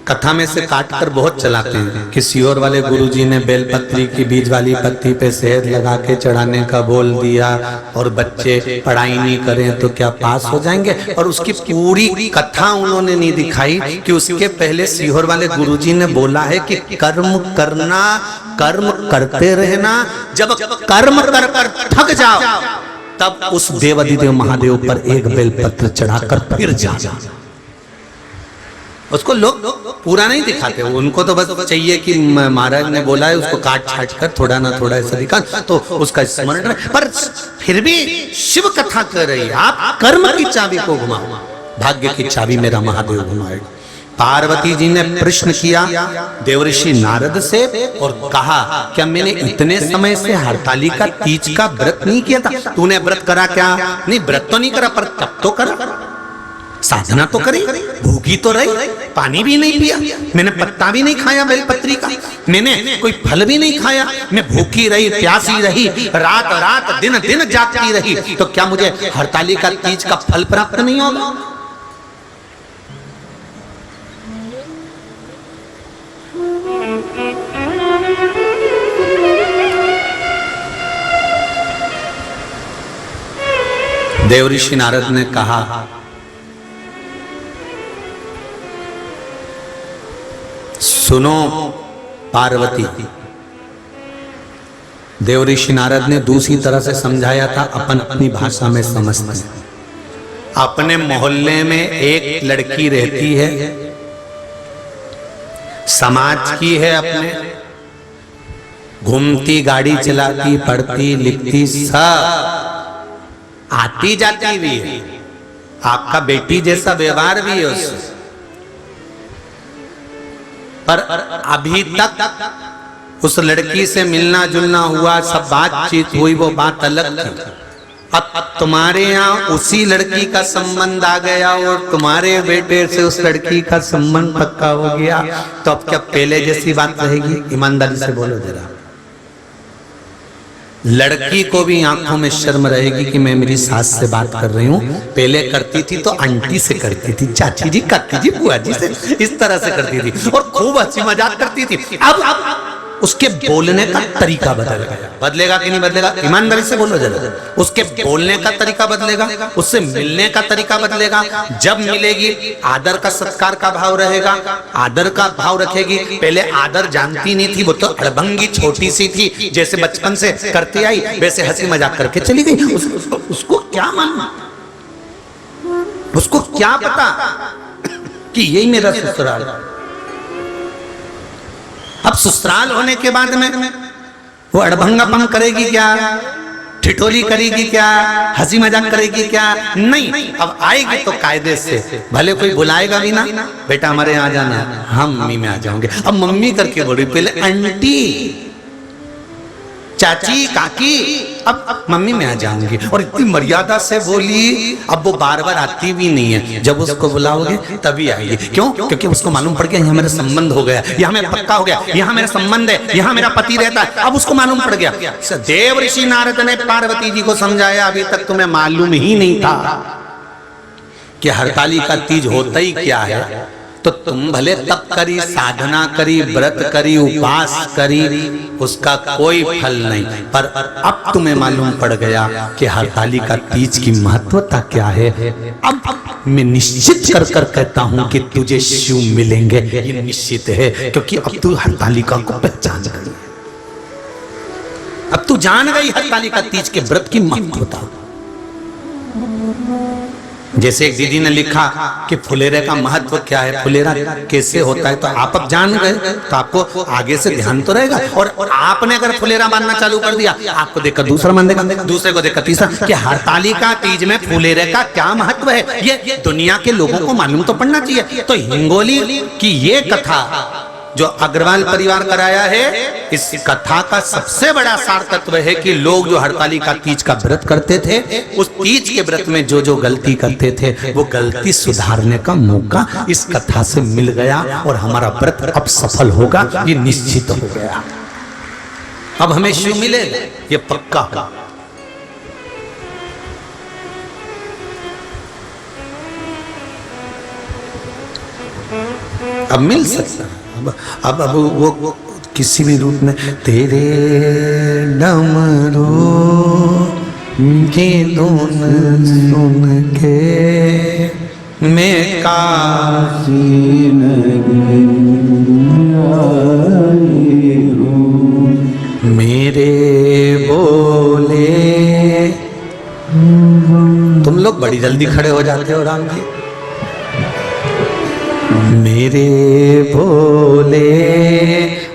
कथा में से काटकर बहुत चलाते हैं। किसी और वाले गुरुजी ने बेलपत्री की बीज वाली पत्ती पे शहद लगा के चढ़ाने का बोल दिया और बच्चे पढ़ाई नहीं करें तो क्या पास हो जाएंगे। और उसकी पूरी कथा उन्होंने नहीं दिखाई कि उसके पहले सीहोर वाले गुरुजी ने बोला है कि कर्म करना, कर्म करते रहना, जब कर्म कर कर थक जाओ तब उस देवाधिदेव महादेव पर एक बेलपत्र चढ़ाकर फिर जाओ। उसको लोग पूरा नहीं दिखाते, उनको तो बस चाहिए कि महाराज ने बोला है उसको काट छाट कर थोड़ा ना थोड़ा ऐसा दिखा तो उसका स्मरण। पर फिर भी शिव कथा कर रही है, आप कर्म की चाबी को घुमाओ, भाग्य की चाबी मेरा महादेव घुमाएगा। पार्वती जी ने प्रश्न किया देवऋषि नारद से और कहा क्या मैंने इतने समय से हरतालिका तीज का व्रत नहीं किया था? तूने व्रत करा क्या? नहीं, व्रत तो नहीं करा पर तब तो करा, साधना तो करी, भूखी तो रही, पानी भी नहीं पिया, मैंने पत्ता भी नहीं खाया बेलपत्री का, मैंने कोई फल भी नहीं खाया, मैं भूखी रही, प्यासी रही, रात रात दिन दिन जागती रही, तो क्या मुझे हरतालिका तीज का फल प्राप्त नहीं होगा? देवऋषि नारद ने कहा सुनो पार्वती। देवऋषि नारद ने दूसरी तरह से समझाया था, अपन अपनी भाषा में समझते हैं। अपने मोहल्ले में एक लड़की रहती है, समाज की है, अपने घूमती, गाड़ी चलाती, पढ़ती लिखती, सब आती जाती भी है, आपका बेटी जैसा व्यवहार भी है उससे, पर अभी तक उस लड़की से मिलना जुलना हुआ, सब बातचीत हुई, वो बात अलग थी। अब तुम्हारे यहाँ उसी लड़की का संबंध आ गया और तुम्हारे बेटे से उस लड़की का संबंध पक्का हो गया, तो अब क्या पहले जैसी बात रहेगी? ईमानदारी से बोलो जरा। लड़की को भी आंखों में शर्म रहेगी कि मैं मेरी सास से बात कर रही हूँ। पहले करती थी तो आंटी से करती थी, चाची जी, काकी जी, बुआ जी से, इस तरह से करती थी और खूब हंसी मजाक करती थी। अब उसके बोलने का तरीका बदल गया। बदलेगा कि नहीं बदलेगा? ईमानदारी से बोलो जरा। उसके बोलने का तरीका बदलेगा, उससे मिलने का तरीका बदलेगा। जब मिलेगी आदर का, सत्कार का भाव रहेगा, आदर का भाव रखेगी। पहले आदर जानती नहीं थी, वो तो अड़भंगी छोटी सी थी, जैसे बचपन से करती आई वैसे हंसी मजाक करके चली गई। उसको क्या मानना, उसको क्या पता कि यही मेरा ससुराल। अब ससुराल होने के बाद में वो अड़भंगापन करेगी क्या, ठिठोली करेगी क्या, हंसी मजाक करेगी क्या? नहीं, अब आएगी तो कायदे से, भले कोई बुलाएगा भी ना, बेटा हमारे यहाँ जाना, हम मम्मी में आ जाओगे। अब मम्मी करके बोली, पहले आंटी, चाची, काकी, अब मम्मी में आ जाऊंगी। और इतनी मर्यादा से बोली, अब वो बार बार आती भी नहीं है, जब उसको बुलाओगे तभी आएगी। क्यों? क्योंकि उसको मालूम पड़ गया यहाँ मेरा संबंध हो गया, यहाँ मेरा पक्का हो गया, यहाँ मेरा संबंध है, यहाँ मेरा पति रहता है। अब उसको मालूम पड़ गया। देव ऋषि नारद ने पार्वती जी को समझाया, अभी तक तुम्हें मालूम ही नहीं था कि हरतालिका तीज होता ही क्या है। तो तुम भले तप करी, साधना करी, व्रत करी, उपवास करी, उसका कोई फल नहीं, पर अब तुम्हें मालूम पड़ गया कि हरतालिका तीज की महत्वता क्या है। अब मैं निश्चित कर कर कहता हूं कि तुझे शिव मिलेंगे, ये निश्चित है, क्योंकि अब तू हरतालिका को पहचान गई, अब तू जान गई हरतालिका तीज के व्रत की महत्वता। जैसे एक दीदी ने लिखा कि फुलेरे का महत्व क्या है, फुलेरा कैसे होता है, तो आप अब जान गए, तो आपको आगे से ध्यान तो रहेगा। और आपने अगर फुलेरा मानना चालू कर दिया, आपको देखकर दूसरा मान देगा, दूसरे को देखकर तीसरा, कि हरतालिका तीज में फुलेरे का क्या महत्व है, ये दुनिया के लोगों को मालूम तो पड़ना चाहिए। तो हिंगोली की ये कथा जो अग्रवाल परिवार कराया है, इस कथा का सबसे बड़ा सार तत्व है कि लोग जो हरतालिका तीज का व्रत करते थे, उस तीज के व्रत में जो जो गलती करते थे, वो गलती सुधारने का मौका इस कथा से मिल गया, और हमारा व्रत अब सफल होगा, ये निश्चित हो गया। अब हमें शिव मिलेगा, ये पक्का होगा। अब मिल सकता है, अब वो किसी भी रूप में। तेरे डमरू की धुन सुन के मैं काशी मेरे बोले। तुम लोग बड़ी जल्दी खड़े हो जाते हो राम जी। मेरे बोले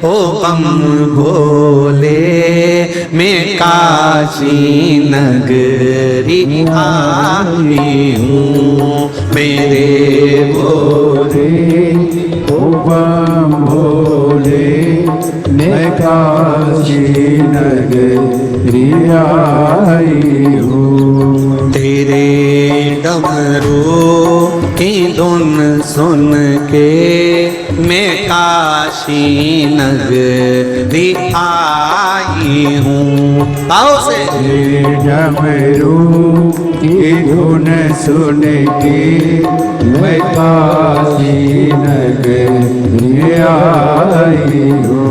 ओ बम बोले, मैं काशी नगरी आई हूँ। मेरे बोले
ओ बम बोले, मैं काशी नगरी आई हूँ।
तेरे डमरू की धुन सुन के मैं काशी नगरी आई हूँ। आओ से
डमरू की धुन सुन के मैं काशी नगरी आई हूँ।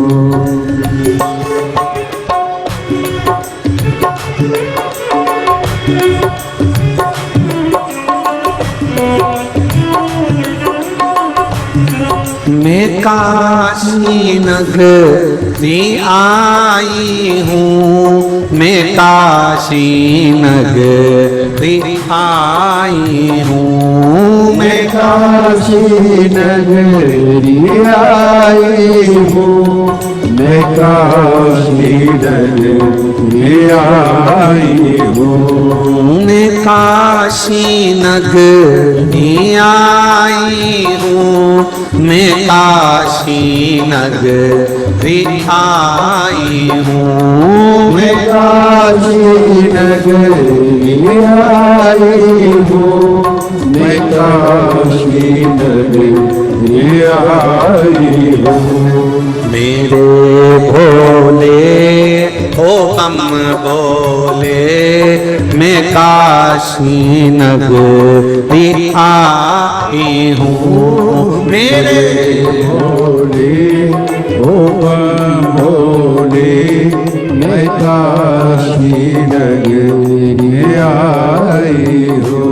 मैं काशी नगरी आई हूँ। मैं काशी नगरी आई हूँ।
मैं काशी नगरी आई हूँ। मैं काशी नगरी आई हूँ।
मैं काशी नगरी आई हूँ। मैं काशी नगरी आई हूँ।
मैं काशी नगरी आई हूँ। मैं काशी नगरी आई हूँ।
मेरे भोले ओ बम बोले, मैं काशी नगरी आई हूँ। मेरे
भोले ओ बम भोले, मैं काशी नगरी आई हूँ।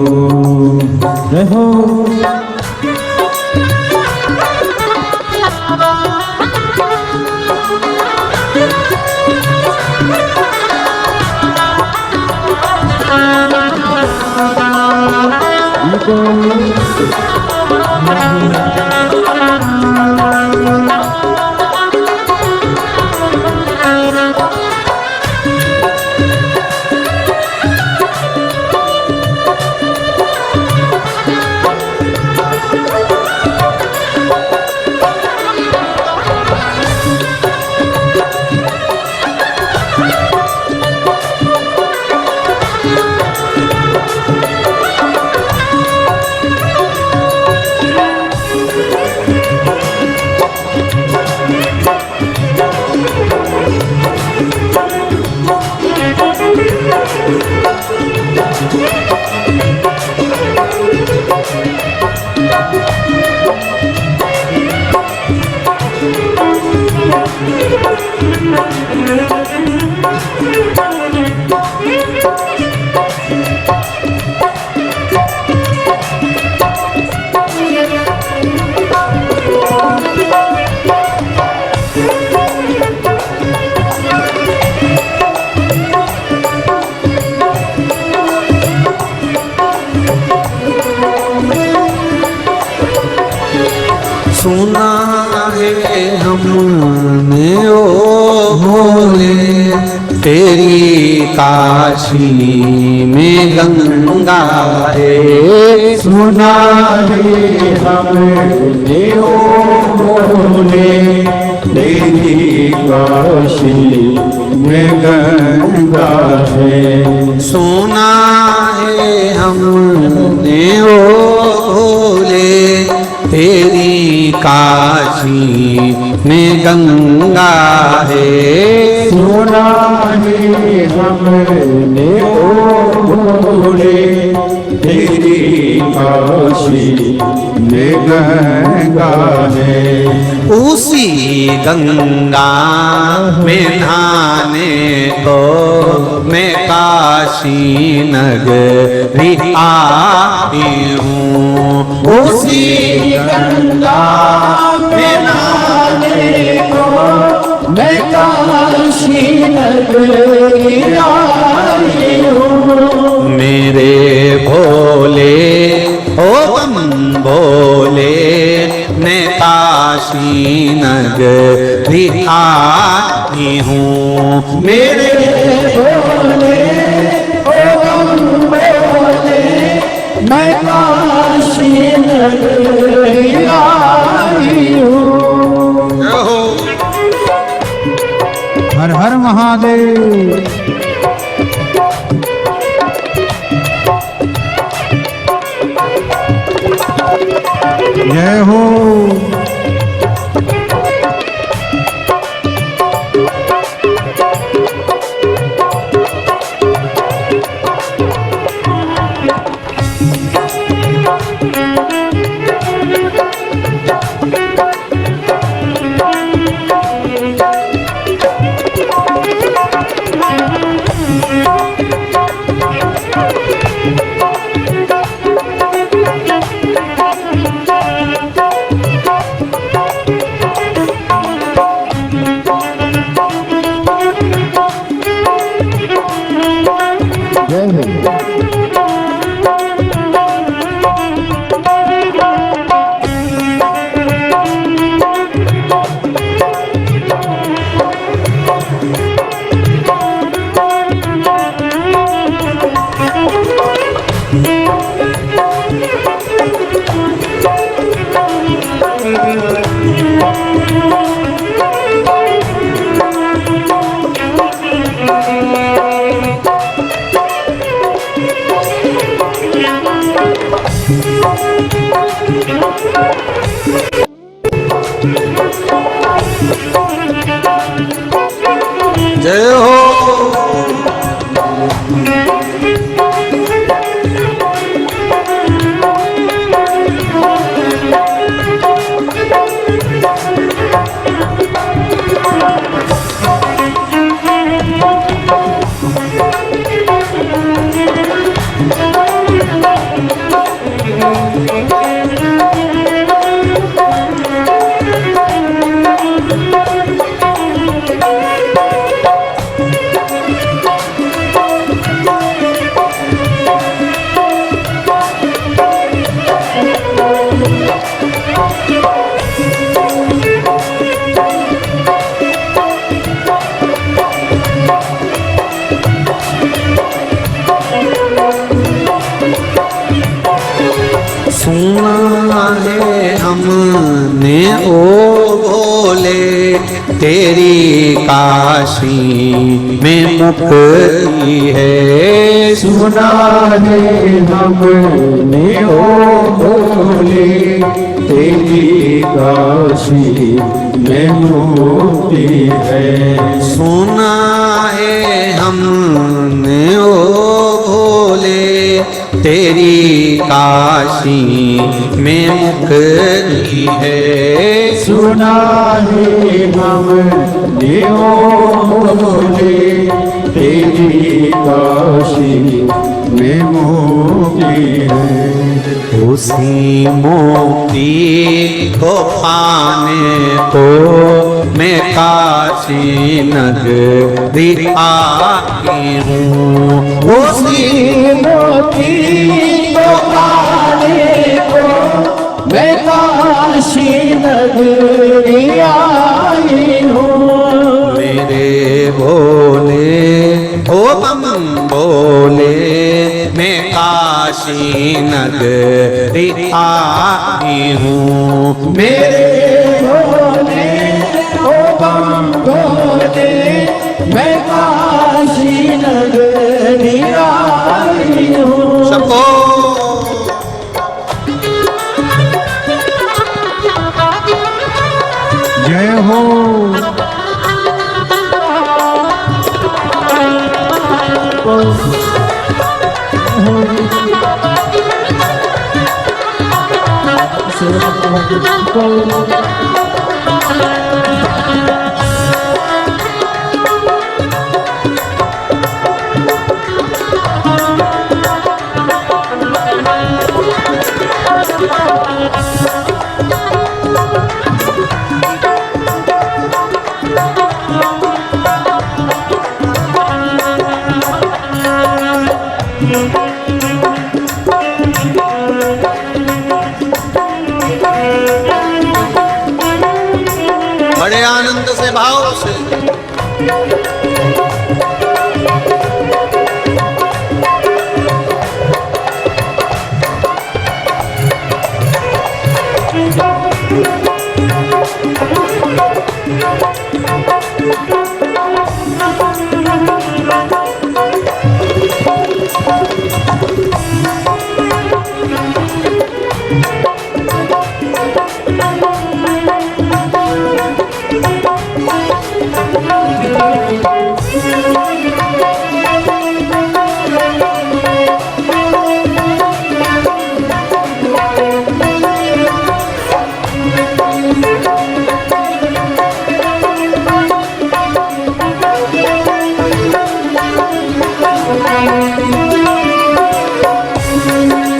सुना है हमने ओ भोले तेरी काशी में गंगा है।
सुना है हमने ओ भोले तेरी काशी में गंगा है।
सुना है हमने ओ भोले तेरी काशी में गंगा है।
सुना है हमने ओ भोले तेरी काशी में गंगा है।
उसी गंगा में नहाने को मैं काशी नगरी आई हूँ।
उसी गंगा में नहाने को मैं काशी नगरी आई हूँ।
मेरे भोले ओ बम भोले मैं काशी नगरी आई हूँ।
मेरे भोले ओ बम भोले मैं काशी नगरी आई हूँ। हर हर महादेव। जय हो।
जय हो। सुना है हमने ओ भोले तेरी काशी में मुक्ति है।
सुना है हमने ओ भोले तेरी काशी में मुक्ति है।
सुना है हमने ओ भोले तेरी काशी में मुक्ति है।
सुना है हमने ओ भोले तेरी काशी में मुक्ति है।
उसी मुक्ति को पाने को मैं काशी नगरी आई हूँ।
उसी मोती को पाने को मैं काशी काशी नगरी आई हूँ।
मेरे भोले ओ बम भोले मैं काशी नगरी आई हूँ।
मेरे भोले ओ बम भोले मैं काशी नगरी आई हूँ।
सबको
जय हो।
बड़े आनंद से भाव से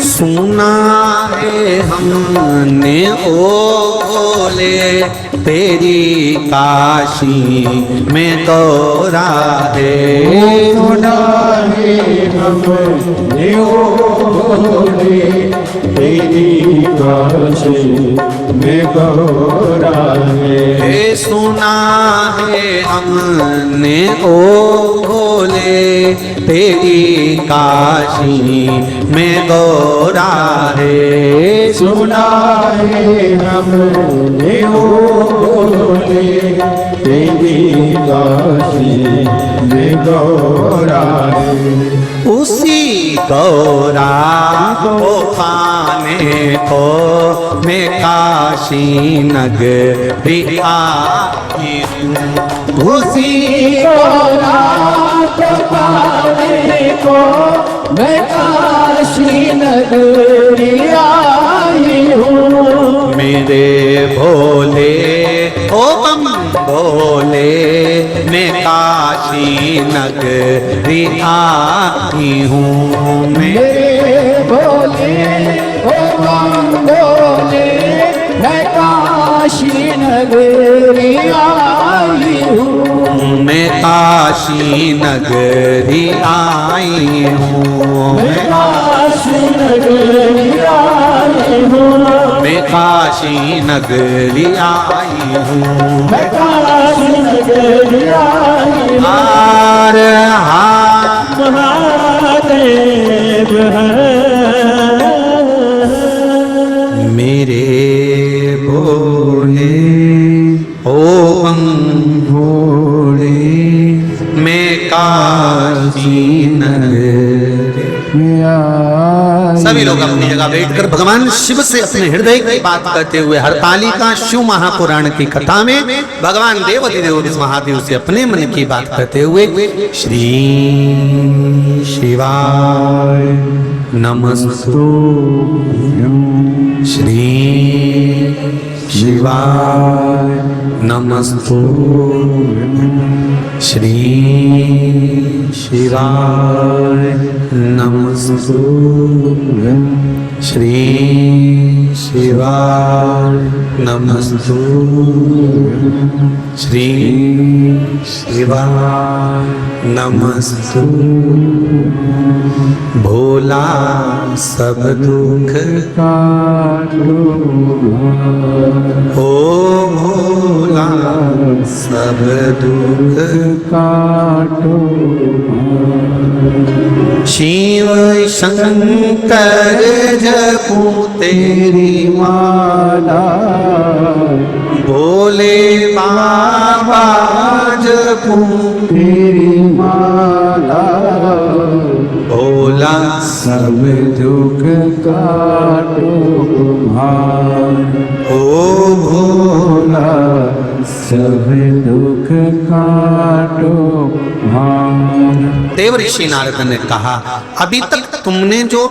सुना है हमने ओ भोले तेरी काशी में गौरा है।
सुना है हमने ओ भोले तेरी काशी में गौरा है।
सुना है हमने ओ भोले तेरी काशी में गौरा है।
सुना है हमने ओ भोले तेरी काशी में गौरा है।
उसी गौरा को पाने को मैं काशी नगरी आई हूँ।
उसी गौरा को पाने को मैं काशी नगरी आई हूँ।
मेरे भोले ओ बम भोले मैं काशी नगरी आई हूँ।
मेरे भोले ओ बम भोले मैं काशी नगरी आई हूँ।
मैं काशी नगरी आई हूँ।
मैं काशी नगरी आई हूँ।
मैं काशी नगरी आई हूँ।
मैं काशी नगरी आई हूँ।
हार
महादेव है
मेरे भोले ओ बम भोले मैं काशी नगरी। सभी लोग अपनी जगह बैठकर भगवान शिव से अपने हृदय की बात करते हुए हरतालिका शिव महापुराण की कथा में भगवान देवाधिदेव इस महादेव से अपने मन की बात करते हुए श्री शिवाय नमस्तुभ्यं श्री शिवाय नमस्तुभ्यं श्री शिवाय नमस्तुभ्यं श्री शिवाय नमस्तुभ्यं श्री शिवाय नमस्तुभ्यं। भोला सब दुख
काटो
ओ भोला सब दुख
काटो
शिव शंकर जपू तेरी
माला
भोले बाबा जपू
तेरी माला
भोला
सब दुख काटो भार
ओ
भोला सब दुख काटो भार।
देव ऋषि नारद ने कहा, अभी तक तुमने जो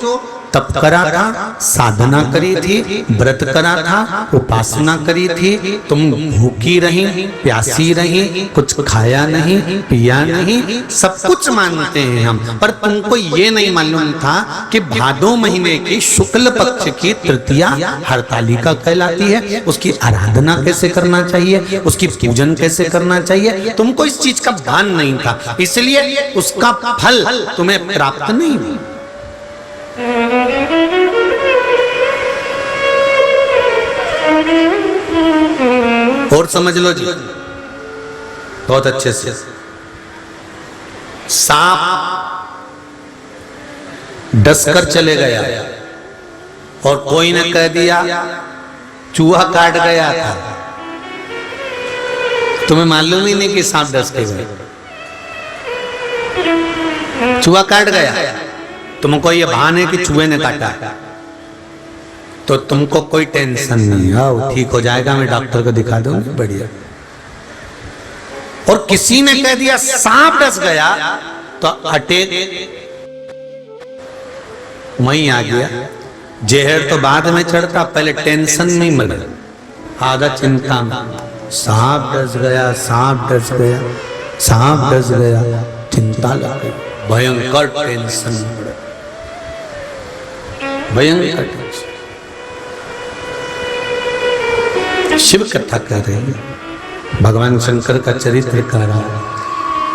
तप करा था, साधना करी थी, व्रत करा था, उपासना करी थी, तुम भूखी रही, प्यासी रही, कुछ खाया नहीं, पिया नहीं, सब कुछ मानते हैं हम, पर तुमको ये नहीं मालूम था कि भादो महीने की शुक्ल पक्ष की तृतीया हरतालिका कहलाती है। उसकी आराधना कैसे करना चाहिए, उसकी पूजन कैसे करना चाहिए, तुमको इस चीज का भान नहीं था, इसलिए उसका फल तुम्हें प्राप्त नहीं हुआ। और समझ लो जी बहुत अच्छे से, सांप डसकर चले गया और कोई ने कह दिया चूहा काट गया था, तुम्हें मालूम ही नहीं कि सांप डस के गया, चूहा काट गया, तुमको ये भान है कि चूहे ने काटा, तो तुमको कोई टेंशन नहीं, आओ ठीक हो जाएगा, मैं डॉक्टर को दिखा दूंगा, बढ़िया। और किसी ने कह दिया सांप डस गया, तो अटैक वहीं आ गया। जहर तो बाद में चढ़ता, पहले टेंशन नहीं मिला, आधा चिंता में, सांप डस गया, सांप डस गया, सांप डस गया, चिंता लग गई, भयंकर टेंशन, भयंकर टेंशन। शिव कथा कर रहे हैं, भगवान शंकर का चरित्र कर रहा है।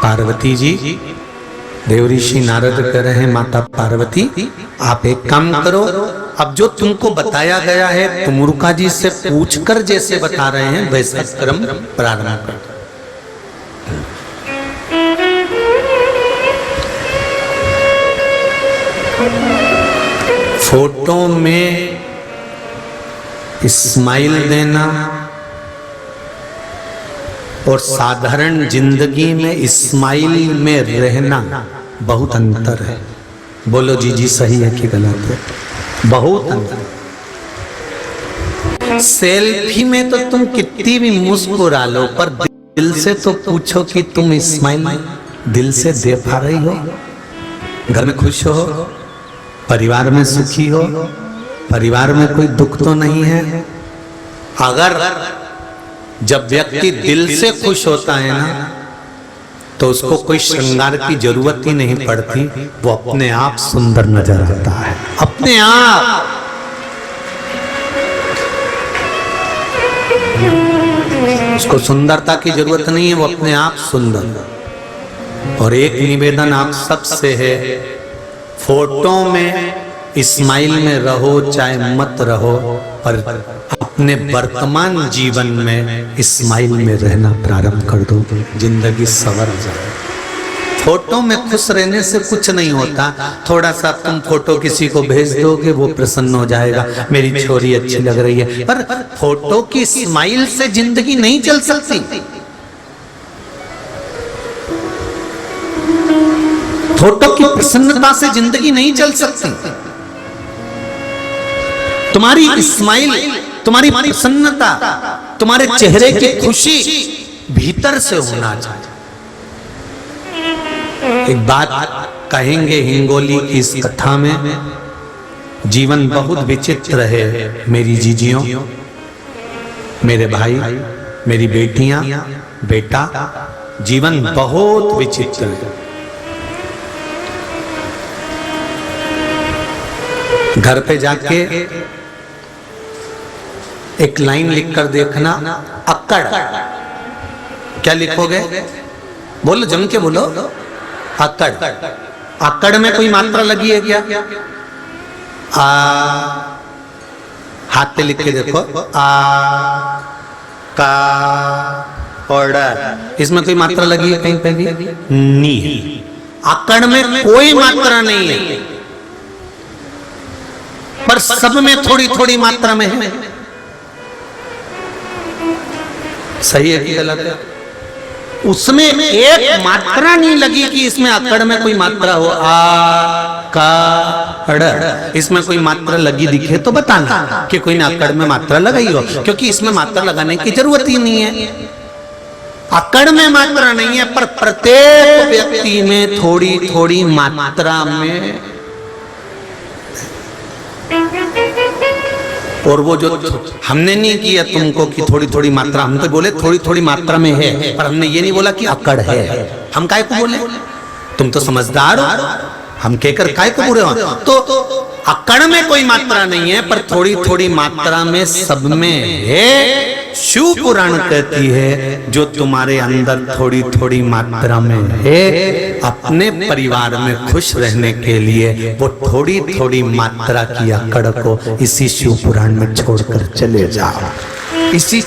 पार्वती जी, देव ऋषि नारद कह रहे हैं, माता पार्वती आप एक काम करो, अब जो तुमको बताया गया है तुमुरुका जी से पूछकर जैसे बता रहे हैं वैसा क्रम प्रारंभ कर। फोटो में स्माइल देना और साधारण जिंदगी में स्माइल में रहना बहुत अंतर है। बोलो जी जी सही है कि गलत है? बहुत अंतर। सेल्फी में तो तुम कितनी भी मुस्कुरा लो, पर दिल से तो पूछो कि तुम स्माइल दिल से दे पा रही हो, घर में खुश हो, परिवार में सुखी हो, परिवार में कोई दुख तो नहीं है। अगर जब व्यक्ति दिल से खुश होता है ना, तो उसको कोई श्रृंगार की जरूरत ही नहीं पड़ती, वो अपने आप सुंदर नजर आता है, अपने आप। उसको सुंदरता की जरूरत नहीं है, वो अपने आप सुंदर। और एक निवेदन आप सबसे है, फोटो में स्माइल में रहो चाहे मत रहो, पर अपने वर्तमान जीवन में स्माइल में रहना प्रारंभ कर दो, जिंदगी संवर जाए। फोटो में खुश रहने से कुछ नहीं होता, थोड़ा सा तुम फोटो किसी को भेज दोगे, वो प्रसन्न हो जाएगा, मेरी छोरी अच्छी लग रही है, पर फोटो की स्माइल से जिंदगी नहीं चल सकती। फोटो की प्रसन्नता से जिंदगी नहीं चल सकती। तुम्हारी स्माइल, तुम्हारी प्रसन्नता, तुम्हारे चेहरे की खुशी भीतर से होना चाहिए। एक बात कहेंगे हिंगोली की इस कथा में, जीवन बहुत विचित्र है मेरी जीजियों, मेरे भाई, मेरी बेटियां, बेटा, जीवन बहुत विचित्र है। घर पे जाके एक लाइन लिखकर देखना, अक्कड़। क्या लिखोगे? बोलो, जम के बोलो, अक्कड़। अक्कड़ में कोई मात्रा लगी है क्या? आ, हाथ पे लिख के देखो, आ का ऑर्डर, इसमें कोई मात्रा लगी है कहीं पे भी? नहीं है। अकड़ में कोई मात्रा नहीं है, पर सब में थोड़ी थोड़ी मात्रा में है। सही है कि गलत है? उसमें एक मात्रा नहीं लगी कि इसमें अकड़ में कोई मात्रा हो। आ का अड़, इसमें कोई मात्रा लगी दिखे तो बताना कि कोई ने अकड़ में मात्रा लगाई हो, क्योंकि इसमें मात्रा लगाने की जरूरत ही नहीं है। अकड़ में मात्रा नहीं है, पर प्रत्येक व्यक्ति में थोड़ी थोड़ी मात्रा में, और वो जो हमने नहीं किया तुमको कि थोड़ी थोड़ी मात्रा, हम तो बोले थोड़ी थोड़ी मात्रा में है, पर हमने ये नहीं बोला कि अकड़ है। हम काय को बोले? तुम तो समझदार हो, हम कहकर काय को बुरे हो? तो अकड़ में कोई मात्रा नहीं है, पर थोड़ी थोड़ी मात्रा में सब में है। शिव पुराण कहती है जो तुम्हारे अंदर थोड़ी थोड़ी मात्रा में है, अपने परिवार में खुश रहने के लिए वो थोड़ी थोड़ी मात्रा की अकड़ को इसी शिव पुराण में छोड़कर चले जाओ। इसी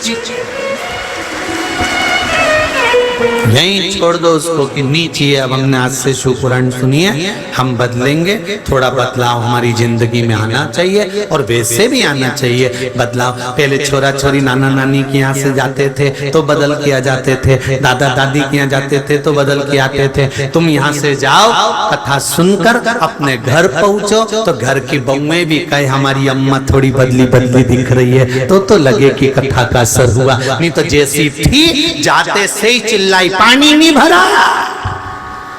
यहीं छोड़ दो उसको कि नीचे। अब हमने आज से शिव पुराण सुनिए, हम बदलेंगे। थोड़ा बदलाव हमारी जिंदगी में आना चाहिए, और वैसे भी आना चाहिए बदलाव। पहले छोरा छोरी नाना नानी के यहाँ से जाते थे तो बदल के आ जाते थे, दादा दादी के यहाँ जाते थे तो बदल के आते थे। तुम यहाँ से जाओ, कथा सुनकर अपने घर पहुंचो तो घर की बहुएं भी कहे हमारी अम्मा थोड़ी बदली बदली दिख रही है, तो लगे कि कथा का असर हुआ। नहीं तो जैसी थी जाते से ही चिल्लाई, पानी नहीं भरा,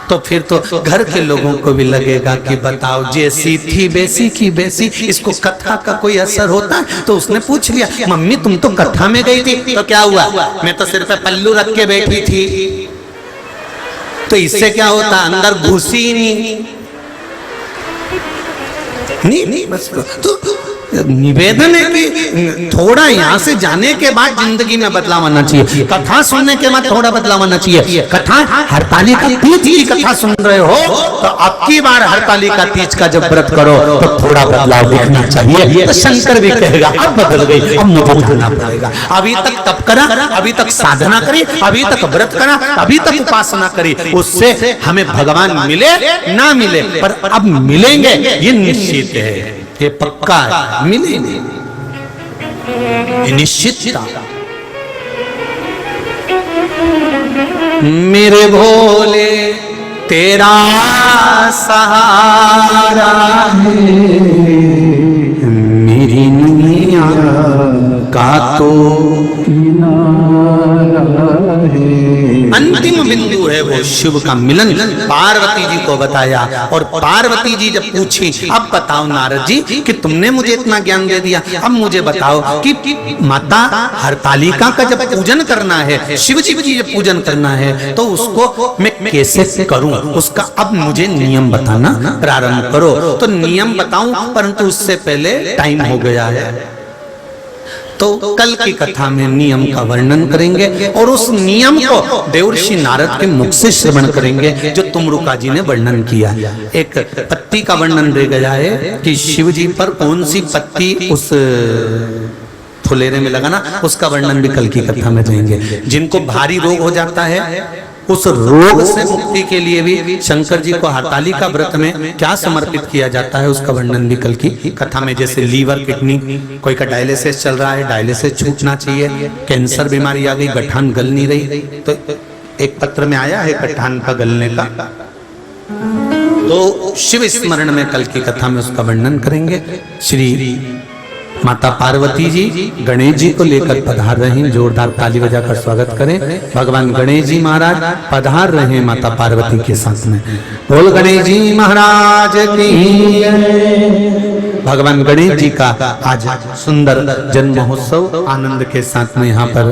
तो फिर तो घर के लोगों को भी लगेगा कि बताओ जैसी थी वैसी की वैसी। इसको कथा का कोई असर होता है? तो उसने पूछ लिया, मम्मी तुम तो कथा में गई थी, तो क्या हुआ? मैं तो सिर पे पल्लू रख के बैठी थी, तो इससे क्या होता? अंदर घुसी ही नहीं बस। तो निवेदन है कि थोड़ा यहाँ से जाने के बाद जिंदगी में बदलाव आना चाहिए। कथा सुनने के बाद थोड़ा बदलाव आना चाहिए। कथा हरतालिका तीज की कथा सुन रहे हो तो अब की बार हरतालिका तीज का जब व्रत करो तो थोड़ा बदलाव दिखना चाहिए। तो शंकर भी कहेगा अब बदल गई, अब मुझे जाना पड़ेगा। अभी तक तप करा, अभी तक साधना करी, अभी तक व्रत करा, अभी तक उपासना करी, उससे हमें भगवान मिले ना मिले, पर अब मिलेंगे ये निश्चित है, ये पक्का है, मिलेंगे, निश्चित। मेरे भोले तेरा सहारा है, मेरी नैया का तो अंतिम बिंदु है वो शिव का मिलन। पार्वती जी को बताया, और पार्वती जी जब पूछी अब बताओ नारद जी कि तुमने मुझे इतना ज्ञान दे दिया, अब मुझे बताओ कि माता हरतालिका का जब पूजन करना है, शिव जी की जब पूजन करना है तो उसको मैं कैसे करूं, उसका अब मुझे नियम बताना प्रारंभ करो। तो नियम बताऊं, परंतु उससे पहले टाइम हो गया है, तो कल की कथा में नियम का वर्णन करेंगे, और उस नियम को देवर्षि नारद के मुख से श्रवण करेंगे जो तुमरुका जी ने वर्णन किया। एक पत्ती का वर्णन रह गया है कि शिव जी पर कौन सी पत्ती उस फुलेरे में लगाना, उसका वर्णन भी कल की कथा में देंगे। जिनको भारी रोग हो जाता है उस रोग से मुक्ति के लिए भी शंकर जी को हरतालिका व्रत में क्या समर्पित किया जाता है उसका वर्णन भी कल की कथा में। जैसे लीवर, किडनी, कोई का डायलिसिस चल रहा है, डायलिसिस छूटना चाहिए, कैंसर बीमारी आ गई, गठान गल नहीं रही, तो एक पत्र में आया है गठान का गलने का, तो शिव स्मरण में कल की कथा में उसका वर्णन करेंगे। श्री माता पार्वती जी गणेश जी को लेकर पधार रहे हैं, जोरदार ताली बजाकर स्वागत करें। भगवान गणेश जी महाराज पधार रहे हैं माता पार्वती के साथ में। बोल गणेश जी महाराज की। भगवान गणेश जी का आज सुंदर जन्म महोत्सव आनंद के साथ में यहाँ पर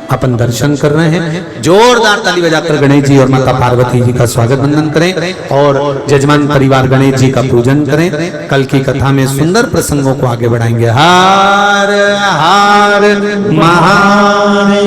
अपन दर्शन कर रहे हैं। जोरदार ताली बजाकर गणेश जी और माता पार्वती जी का स्वागत वंदन करें और जजमान परिवार गणेश जी का पूजन करें। कल की कथा में सुंदर प्रसंगों को आगे बढ़ाएंगे। हर हर महादेव।